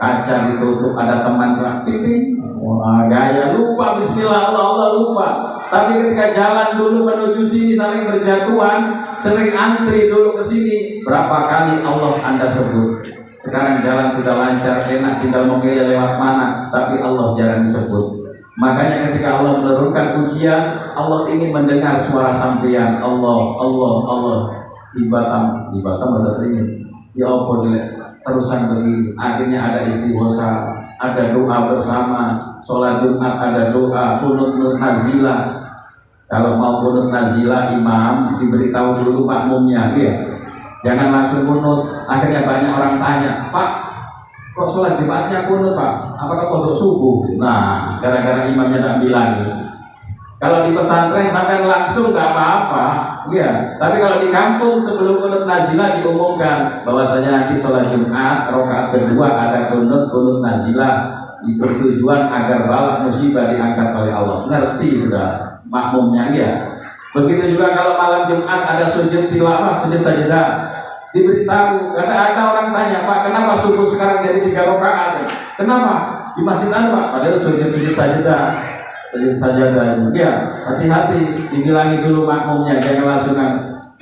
kaca ditutup, ada teman pipi. Wah, gaya lupa bismillah Allah lupa. Tapi ketika jalan dulu menuju sini saling berjatuhan, sering antri dulu ke sini, berapa kali Allah Anda sebut. Sekarang jalan sudah lancar, enak, tinggal memilih lewat mana, tapi Allah jarang disebut. Makanya ketika Allah menurunkan ujian, Allah ingin mendengar suara sampeyan. Allah, Allah, Allah. Di Batam bahasa ini. Ya Allah, terusan begini. Akhirnya ada istighosa, ada doa bersama, sholat Jumat ada doa, kunut nazilah. Kalau mau kunut nazilah, imam diberitahu dulu makmumnya, ya. Jangan langsung kunut. Akhirnya banyak orang tanya, Pak, kok sholat Jumatnya kunut, Pak? Apakah untuk subuh? Nah, gara-gara imamnya tidak bilang. Kalau di pesantren sampai langsung nggak apa-apa, ya. Tapi kalau di kampung sebelum kunut nazilah diumumkan bahwasanya nanti sholat Jumat rakaat kedua ada kunut nazilah, bertujuan agar bala musibah diangkat oleh Allah. Ngerti sudah makmumnya, ya. Begitu juga kalau malam Jumat ada sujud tilawah, sujud sajadah, diberitahu. Karena ada orang tanya, Pak, kenapa subuh sekarang jadi 3 rakaat? Kenapa? Di masjid Pak, padahal sujud sajadah. Ya, hati-hati, dibilangi dulu makmumnya, jangan langsung.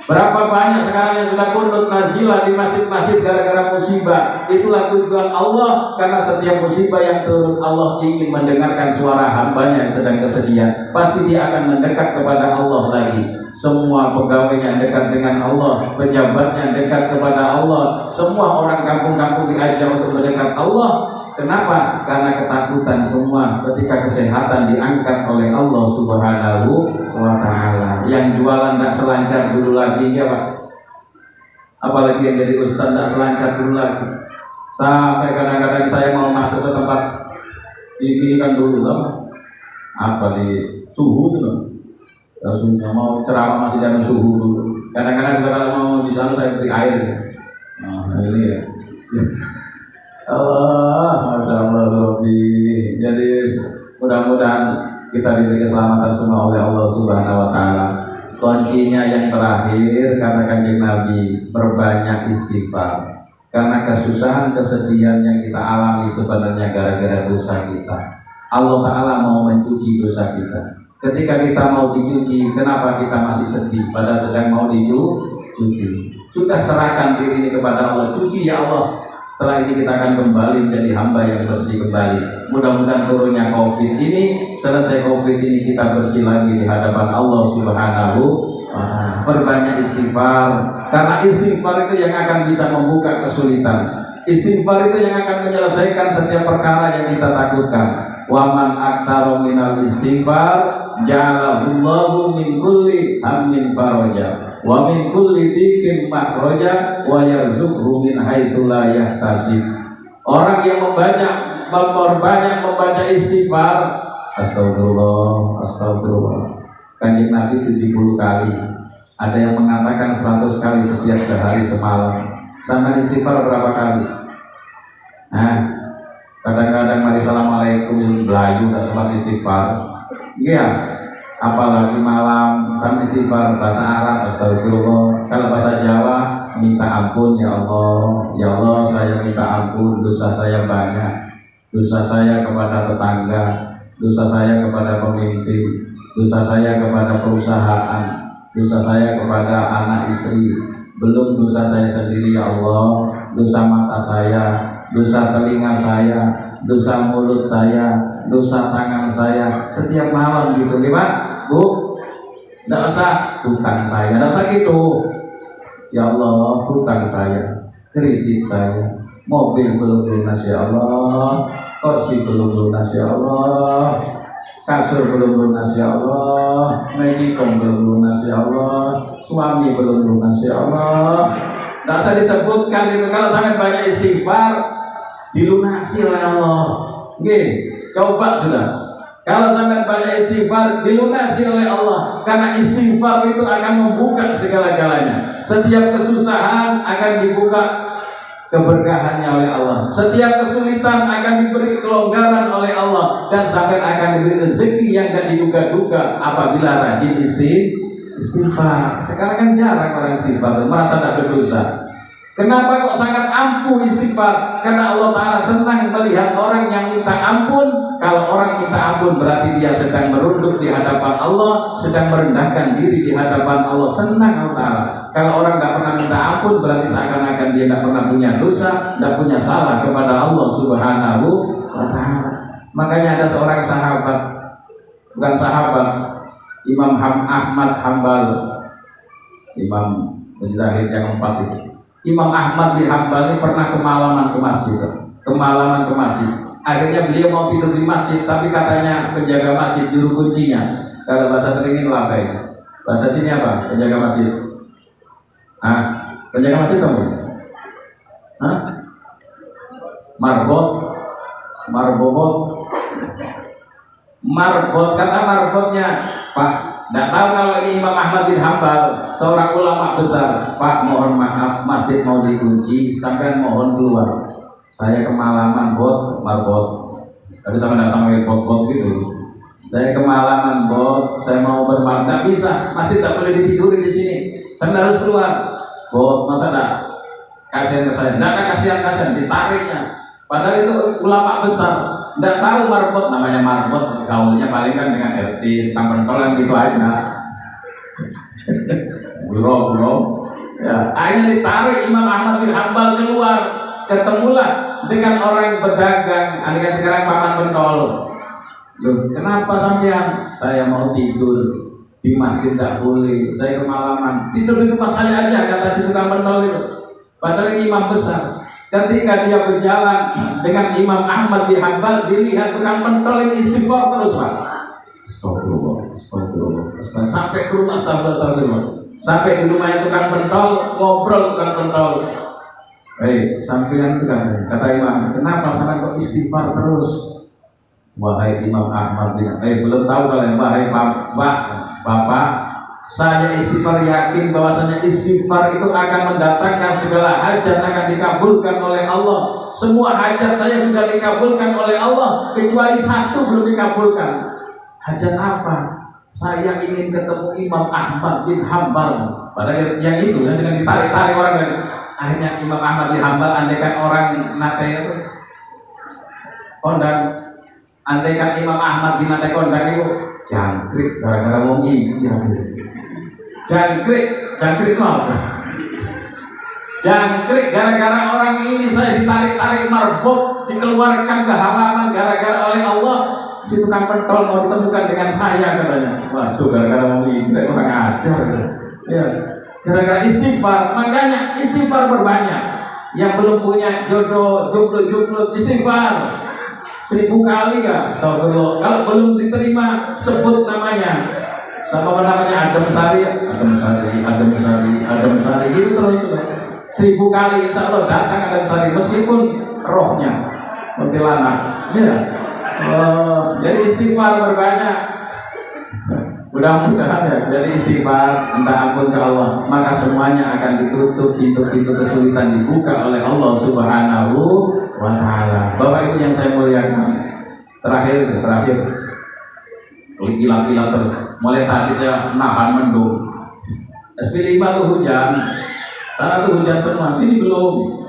Berapa banyak sekarang yang sudah kunut nazilah di masjid-masjid gara-gara musibah. Itulah tujuan Allah, karena setiap musibah yang turun Allah ingin mendengarkan suara hambanya yang sedang kesedihan. Pasti dia akan mendekat kepada Allah lagi. Semua pegawainya dekat dengan Allah, pejabatnya dekat kepada Allah, semua orang kampung-kampung diajak untuk mendekat Allah. Kenapa? Karena ketakutan semua ketika kesehatan diangkat oleh Allah Subhanahu wa Ta'ala. Yang jualan tidak selancar dulu lagi, ya Pak. Apalagi yang jadi ustaz tidak selancar dulu lagi. Sampai kadang-kadang saya mau masuk ke tempat ini kan dulu, loh. Apa di suhu itu, langsungnya mau ceramah masih jangan suhu dulu. Kadang-kadang kalau mau di sana saya beri air. Nah ini ya. Allah, Masya Allah, Rabbi. Jadi mudah-mudahan kita diberi keselamatan semua oleh Allah Subhanahu wa Ta'ala. Kuncinya yang terakhir, kata Kanjeng Nabi, perbanyak istighfar. Karena kesusahan, kesedihan yang kita alami sebenarnya gara-gara dosa kita. Allah Ta'ala mau mencuci dosa kita. Ketika kita mau dicuci, kenapa kita masih sedih padahal sedang mau dicuci? Sudah serahkan diri ini kepada Allah. Cuci ya Allah. Setelah ini kita akan kembali menjadi hamba yang bersih kembali. Mudah-mudahan turunnya COVID ini, selesai COVID ini kita bersih lagi di hadapan Allah Subhanahu wa Ta'ala. Perbanyak istighfar, karena istighfar itu yang akan bisa membuka kesulitan. Istighfar itu yang akan menyelesaikan setiap perkara yang kita takutkan. Waman aktaru minal istighfar ja'alahullahu min kulli hammin faraja wa min kulli dhikin makhraja wa yarzuqhu min haitsu la yahtasib. Orang yang memperbanyak membaca istighfar, astagfirullah, astagfirullah. Kanjeng Nabi 70 kali. Ada yang mengatakan 100 kali setiap sehari semalam. Sama istighfar berapa kali? Nah, kadang-kadang mari assalamualaikum belayu tak sempat istighfar. Iya, apalagi malam sama istighfar bahasa Arab astagfirullah. Kalau bahasa Jawa minta ampun ya Allah saya minta ampun, dosa saya banyak, dosa saya kepada tetangga, dosa saya kepada pemimpin, dosa saya kepada perusahaan, dosa saya kepada anak istri, belum dosa saya sendiri ya Allah, dosa mata saya, dosa telinga saya, dosa mulut saya, dosa tangan saya. Setiap malam gitu, Pak, Bu, tidak usah hutang saya, tidak usah gitu. Ya Allah, hutang saya, kredit saya, mobil belum lunas ya Allah, kursi belum lunas ya Allah, kasur belum lunas ya Allah, magicom belum lunas ya Allah, suami belum lunas ya Allah. Tidak usah disebutkan itu. Kalau sangat banyak istighfar dilunasi oleh Allah. Oke, coba sudah. Kalau sangat banyak istighfar dilunasi oleh Allah, karena istighfar itu akan membuka segala-galanya. Setiap kesusahan akan dibuka keberkahannya oleh Allah. Setiap kesulitan akan diberi kelonggaran oleh Allah, dan sampai akan diberi rezeki yang tidak diduga-duga apabila rajin istighfar. Sekarang kan jarang orang istighfar, merasa tak berdosa. Kenapa kok sangat ampuh istighfar? Karena Allah Ta'ala senang melihat orang yang minta ampun. Kalau orang minta ampun berarti dia sedang merunduk di hadapan Allah, sedang merendahkan diri di hadapan Allah. Senang Allah Ta'ala. Kalau orang tidak pernah minta ampun berarti seakan-akan dia tidak pernah punya dosa, tidak punya salah kepada Allah Subhanahu wa Ta'ala. Makanya ada seorang sahabat, bukan sahabat, Imam Ahmad Hambal, Imam mujtahid yang empat itu. Imam Ahmad bin Hambal ini pernah kemalaman ke masjid, Akhirnya beliau mau tidur di masjid, tapi katanya penjaga masjid juru kuncinya. Kalau bahasa teringin labai, bahasa sini apa? Penjaga masjid. Penjaga masjid kamu? Marbot, kata marbotnya, Pak, tidak tahu kalau ini Imam Ahmad bin Hambal, seorang ulama besar. Pak, mohon maaf, masjid mau dikunci, sampai mohon keluar. Saya kemalaman marbot. Tadi sama bot gitu. Saya kemalaman bot, saya mau bermalam, tidak bisa, masjid tidak boleh ditiduri di sini. Saya harus keluar. Bot, masa tidak kasihan ke saya? Tidak ada kasihan, ditariknya. Padahal itu ulama besar. Tidak tahu marbot, namanya marbot, gaulnya paling kan dengan RT, tukang pentolan gitu aja. Buro. Ya, akhirnya ditarik Imam Ahmad bin Hambal keluar, ketemulah dengan orang berdagang, kan sekarang paman pentol. Loh, kenapa sampean? Saya mau tidur di masjid tidak boleh, saya kemalaman. Tidur di rumah saya aja, kata si tukang pentol itu. Padahal ini imam besar. Ketika dia berjalan dengan Imam Ahmad bin Hambal, dilihat tukang pentol ini istighfar terus, Pak. Astagfirullah. Sampai ke rumah, astagfirullah. Sampai di rumahnya tukang pentol, ngobrol tukang pentol. Sampean itu kata Imam, kenapa sampai kok istighfar terus? Wahai Imam Ahmad bin belum tahu kalian, wahai Bapak, saya istighfar yakin bahwasanya istighfar itu akan mendatangkan segala hajat, akan dikabulkan oleh Allah. Semua hajat saya sudah dikabulkan oleh Allah, kecuali satu belum dikabulkan. Hajat apa? Saya ingin ketemu Imam Ahmad bin Hambal. Padahal yang itu kan sedang ditarik-tarik orang kan. Akhirnya Imam Ahmad bin Hambal, andaikan orang nate itu kondang, andaikan Imam Ahmad bin nate kondang itu jangkrik gara-gara wong iki. Jangkrik itu apa? Jangkrik gara-gara orang ini saya ditarik-tarik marbot, dikeluarkan ke halaman gara-gara oleh Allah. Si tukang pentol mau ditemukan dengan saya katanya. Waduh, gara-gara wong ini orang ajar. Ya, gara-gara istighfar. Makanya istighfar berbanyak. Yang belum punya jodoh istighfar 1000 kali ya. Astagfirullah. Kalau belum diterima, sebut namanya. Sama namanya Adem Sari gitu terus 1000 kali, insya Allah datang Adem Sari meskipun rohnya kuntilanak. Ya. Jadi istighfar berbanyak. Mudah-mudahan ya. Jadi istighfar, minta ampun ke Allah, maka semuanya akan ditutup, pintu-pintu kesulitan dibuka oleh Allah Subhanahu wa Ta'ala. Bapak Ibu yang saya muliakan, terakhir kilat-kilat terus. Mulai tadi saya nahan mendung. SP5 tuh hujan, sana tuh hujan semua, sini belum.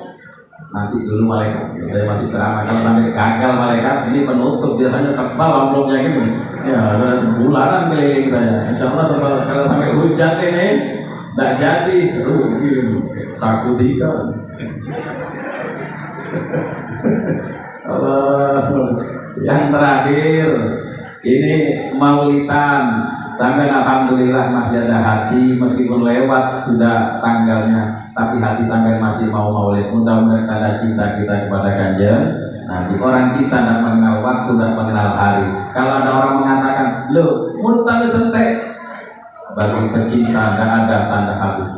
Nanti dulu malaikat, saya masih ceramah. Kalau sampai gagal malaikat, ini penutup biasanya tebal amplopnya gitu. Ya, sudah sebulanan keliling saya. Insya Allah tebal. Kalau sampai hujan ini, tidak jadi. Saku 3. Yang terakhir, ini maulidan. Sampai alhamdulillah masih ada hati, meskipun lewat sudah tanggalnya, tapi hati sampai masih mau maulid. Mudah-mudahan tanda cinta kita kepada Kanjeng Nabi. Orang kita tidak mengenal waktu, tidak mengenal hari. Kalau ada orang mengatakan, loh, mulut tanda sentek, bagi pecinta tidak ada tanda habis.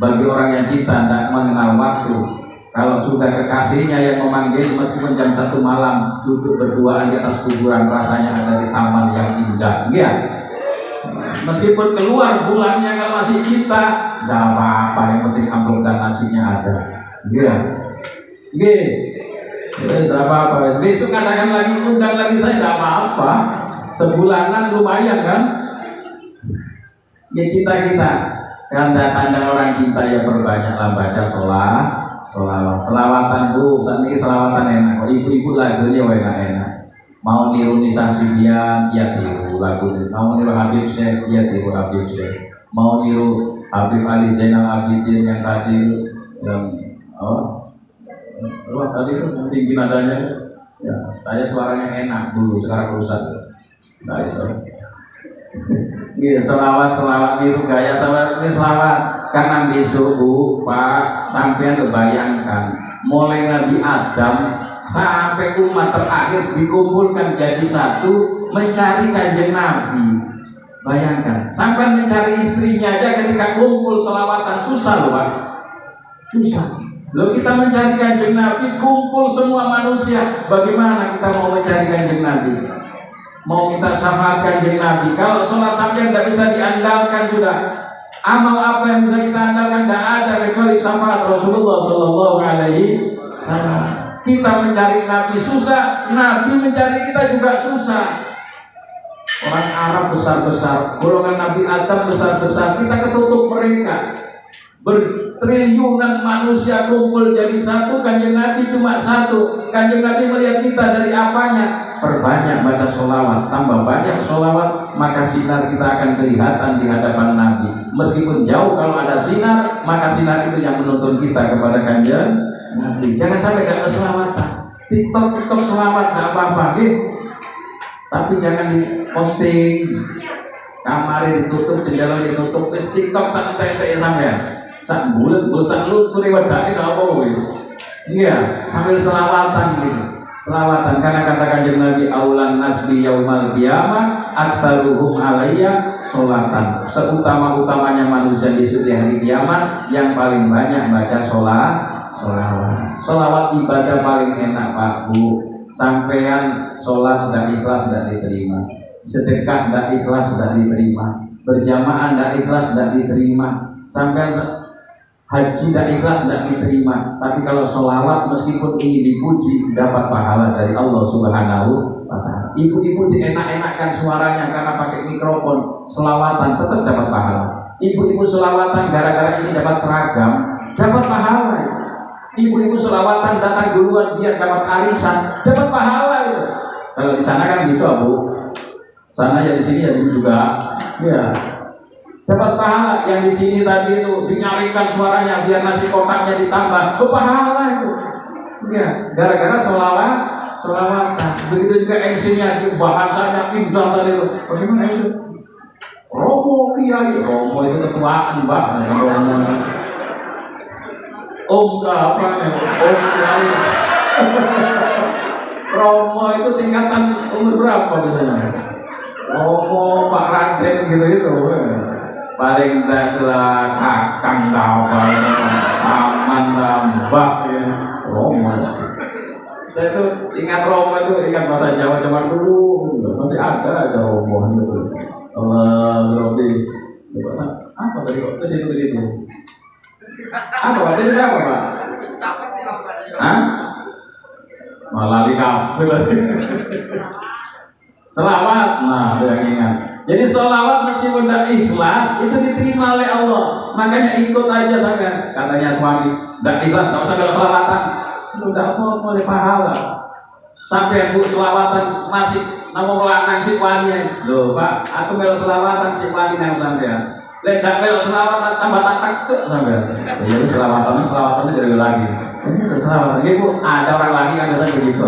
Bagi orang yang cinta tidak mengenal waktu, kalau sudah kekasihnya yang memanggil, meskipun jam 1 malam, duduk berduaan di atas kuburan, rasanya ada di taman yang indah. Ya. Meskipun keluar bulannya, kalau masih cinta, tidak apa-apa, yang penting amplop dan nasinya ada. Ya. Tidak apa-apa. Besok katakan lagi, undang lagi saya, tidak apa-apa. Sebulanan lumayan kan? Ya, kita. Tanda-tanda orang cinta yang perbanyaklah baca selawatan Bu, saat ini selawatan enak. Kok ibu-ibu lagunya enak. Mau niru Nisa Sibian, ya tiru lagu. Mau niru Habib Syekh, ya tiru Habib Syekh. Mau niru Habib Ali Zainal Abidin yang tadi tadi itu tinggi nadanya. Ya, saya suaranya enak dulu, sekarang rusak. Nah, Iya, selawat biru gaya selawat ini selawat karena besok Bu, Pak, sampean kebayangkan mulai Nabi Adam sampai umat terakhir dikumpulkan jadi satu mencari kanjeng Nabi. Bayangkan, sampai mencari istrinya aja ketika kumpul selawatan susah loh Pak, susah. Loh kita mencari kanjeng Nabi kumpul semua manusia, bagaimana kita mau mencari kanjeng Nabi? Mau kita syafaat kanjeng Nabi. Kalau sholat sampai tidak bisa diandalkan sudah. Amal apa yang bisa kita andalkan? Tidak ada kecuali syafaat Rasulullah Sallallahu Alaihi Wasallam. Kita mencari Nabi susah, Nabi mencari kita juga susah. Orang Arab besar-besar, golongan Nabi Adam besar-besar, kita ketutup mereka. Bertriliunan manusia kumpul jadi satu, kanjeng Nabi cuma satu. Kanjeng Nabi melihat kita dari apanya? Perbanyak baca sholawat, tambah banyak sholawat, maka sinar kita akan kelihatan di hadapan Nabi. Meskipun jauh, kalau ada sinar, maka sinar itu yang menuntun kita kepada kanjeng Nabi. Jangan sampai gak keselawatan. TikTok selawat gak apa-apa, tapi jangan di posting. Kamarnya ditutup, jendela ditutup, wis TikTok sak tete sampean. Sak bulet, sak lutur wedake gak apa wis. Iya, sambil selawatan gitu. Selawatan karena kata kanjeng Nabi aulan nasbi yaumal qiyamah aktsaruhum alayya sholatan. Seutama-utamanya manusia di hari kiamat yang paling banyak baca sholawat. Sholawat ibadah paling enak Pak Bu. Sampean sholat tidak ikhlas tidak diterima. Sedekah tidak ikhlas tidak diterima. Berjamaah tidak ikhlas tidak diterima. Sampean haji tidak ikhlas tidak diterima. Tapi kalau sholawat meskipun ingin dipuji dapat pahala dari Allah Subhanahu wa Ta'ala. Ibu-ibu dienak-enakkan suaranya karena pakai mikrofon sholawatan tetap dapat pahala. Ibu-ibu sholawatan gara-gara ini dapat seragam dapat pahala. Ibu-ibu sholawatan datang duluan biar dapat arisan dapat pahala itu. Kalau di sana kan gitu Bu. Sana ya di sini ya juga. Ya. Dapat pahala. Yang di sini tadi itu dinyaringkan suaranya biar nasi kotaknya ditambah, pahala itu. Ya, gara-gara sholawatan. Begitu juga MC-nya, bahasanya indah tadi itu. Bagaimana itu? Romo kiai, Romo itu ketuaan Mbak. Om apa nih? Om kiai. Romo itu tingkatan umur berapa biasanya? Romo Pak Raden gitu-gitu. Paling adalah kakang kawan aman tambah ya Romo. Saya tuh ingat Romo itu ingat bahasa Jawa zaman dulu masih ada aja Romo itu. Lebih apa tadi kok ke situ apa Pak? Jadi apa Pak? Hah? Malah likap selawat, nah itu yang ingat. Jadi sholawat meskipun tidak ikhlas itu diterima oleh Allah. Makanya ikut aja sangat. Katanya suami tidak ikhlas tidak usah kalau sholawatan. Itu tidak mau oleh pahala. Sampai Bu sholawatan masih namun melanang si wani. Loh Pak, aku melo sholawatan si wani yang sampean. Tidak melo sholawatan tambah tak ke sampean. Jadi sholawatan jadi lagi. Ini sholawatan. Ini Bu ada orang lagi kan biasa begitu.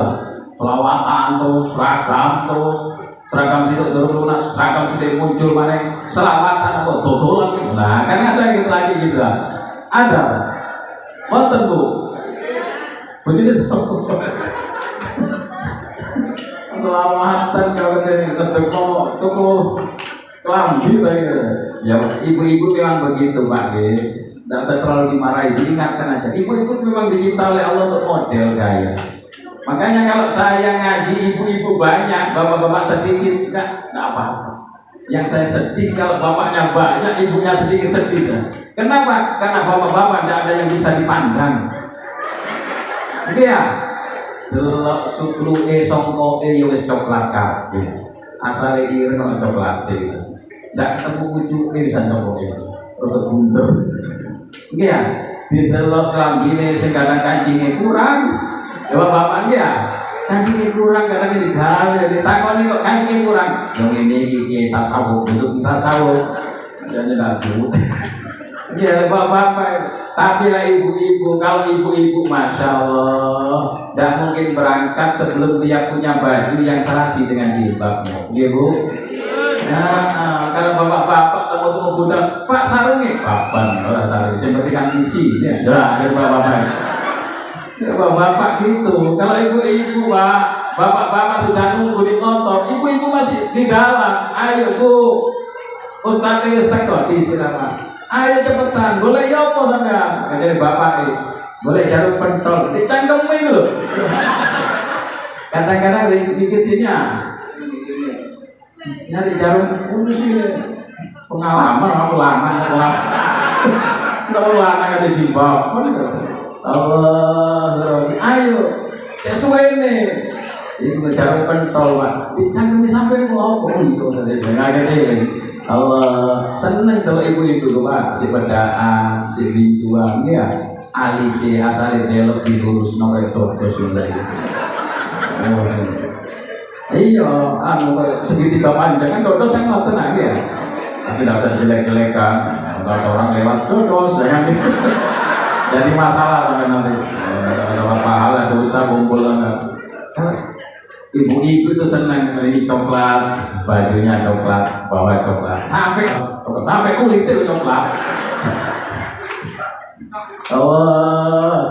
Selawatan terus, seragam situ turun lunas, seragam sudah muncul mana, selawatan apa dodolan. Nah, kan ada gitu lagi gitu lah. Ada, wonten Bu. Begitu selawatan kalau dari toko kelambi tadi. Ya, ibu-ibu memang begitu Pak. Tidak usah terlalu dimarahi, diingatkan aja. Ibu-ibu memang dicipta oleh Allah untuk model gaya. Makanya kalau saya ngaji ibu-ibu banyak, bapak-bapak sedikit, enggak apa-apa. Yang saya sedih kalau bapaknya banyak, ibunya sedikit sedih. Kenapa? Karena bapak-bapak tidak ada yang bisa dipandang. Dia delok sukluke songkoke ya wis coklat kabeh. Asale ireng kok coklat bisa. Ndak ketemu pucuke bisa coklat. Rada bunder. Dia didelok klambine sing kadang kancine kurang. Ya bapak ya, kancingnya kurang kadang ini gawe, ditakoni kok kancingnya kurang. Yang ini iki tasawuf, untuk tasawuf. Jadi lagu. Ya bapak, tapi lah ibu-ibu, kalau ibu-ibu masya Allah, tidak mungkin berangkat sebelum dia punya baju yang serasi dengan jilbabnya. Iya Bu? Nah, kalau bapak-bapak temu budal, Pak sarungnya, bapak ora sarung, sing penting kan isi, ya, ada bapak-bapak. Ya bapak gitu. Kalau ibu-ibu Pak, bapak-bapak sudah nunggu di motor, ibu-ibu masih di dalam. Ayo Bu, Ustadz kok silakan. Ayo cepetan, boleh ya apa sampean? Jadi bapak boleh jarum pentol, dicangkem itu loh. Kadang-kadang dikit sini nyari jarum ini sih pengalaman aku lama nggak lama ada jimbab. Allah, ayo sesuai nih. Itu jarum pentol Pak, dicangkemi sampai mau apa untuk tadi nggak Allah seneng kalau ibu-ibu tuh Pak, si pedaan, si bijuan ya, alisi asal delok dilurus nomor itu sudah itu. Iya, anu segitiga panjang kan dodos yang ngoten aja ya. Tapi tidak usah jelek-jelekan, kalau orang lewat dodos jangan gitu. Jadi masalah sampai nanti ada pahala dosa kumpul enggak. Ibu-ibu itu senang ini coklat, bajunya coklat, bawa coklat, sampai kulitnya coklat. Allah,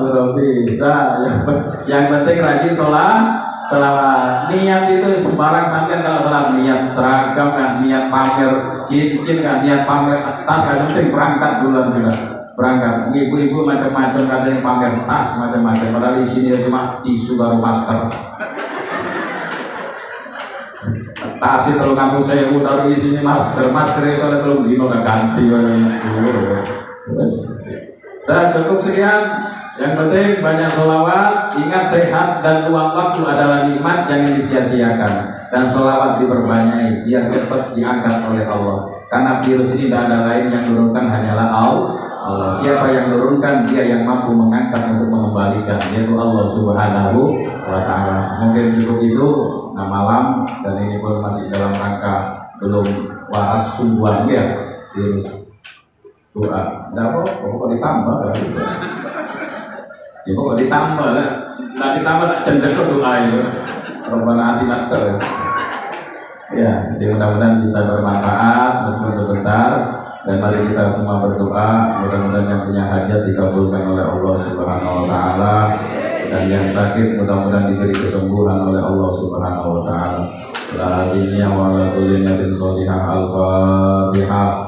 yang penting rajin sholawat. Niat itu sembarang sampai kalau sholat niat seragam kan, niat pamer cincin kan, niat pamer tas kan, penting berangkat duluan juga. Berangkat, ibu-ibu macam-macam, ada yang pamer tas macam-macam, padahal isinya cuma tisu baru masker. Tas itu kalau ngaku saya udah isinya masker soalnya kalau dino udah ganti dan cukup sekian. Yang penting banyak sholawat, ingat sehat dan luang waktu adalah nikmat, jangan disia-siakan. Dan sholawat diperbanyai biar cepat diangkat oleh Allah. Karena virus ini tidak ada lain yang turunkan hanyalah Allah. Siapa yang turunkan, dia yang mampu mengangkat untuk mengembalikan, yaitu Allah Subhanahu wa Ta'ala. Mungkin cukup itu malam, dan ini pun masih dalam rangka belum waras sungguhan ya virus doa. Tidak apa-apa, kok ditambah kan? Ya kok ditambah lah, tak ditambah tak cenderung doa itu. Rabbana atina ya, jadi mudah-mudahan bisa bermanfaat meskipun sebentar. Dan mari kita semua berdoa, mudah-mudahan yang punya hajat dikabulkan oleh Allah Subhanahu wa Ta'ala, dan yang sakit mudah-mudahan diberi kesembuhan oleh Allah Subhanahu wa Ta'ala. La ilaha illallah wa la ilaha illallah. Al-Fatihah.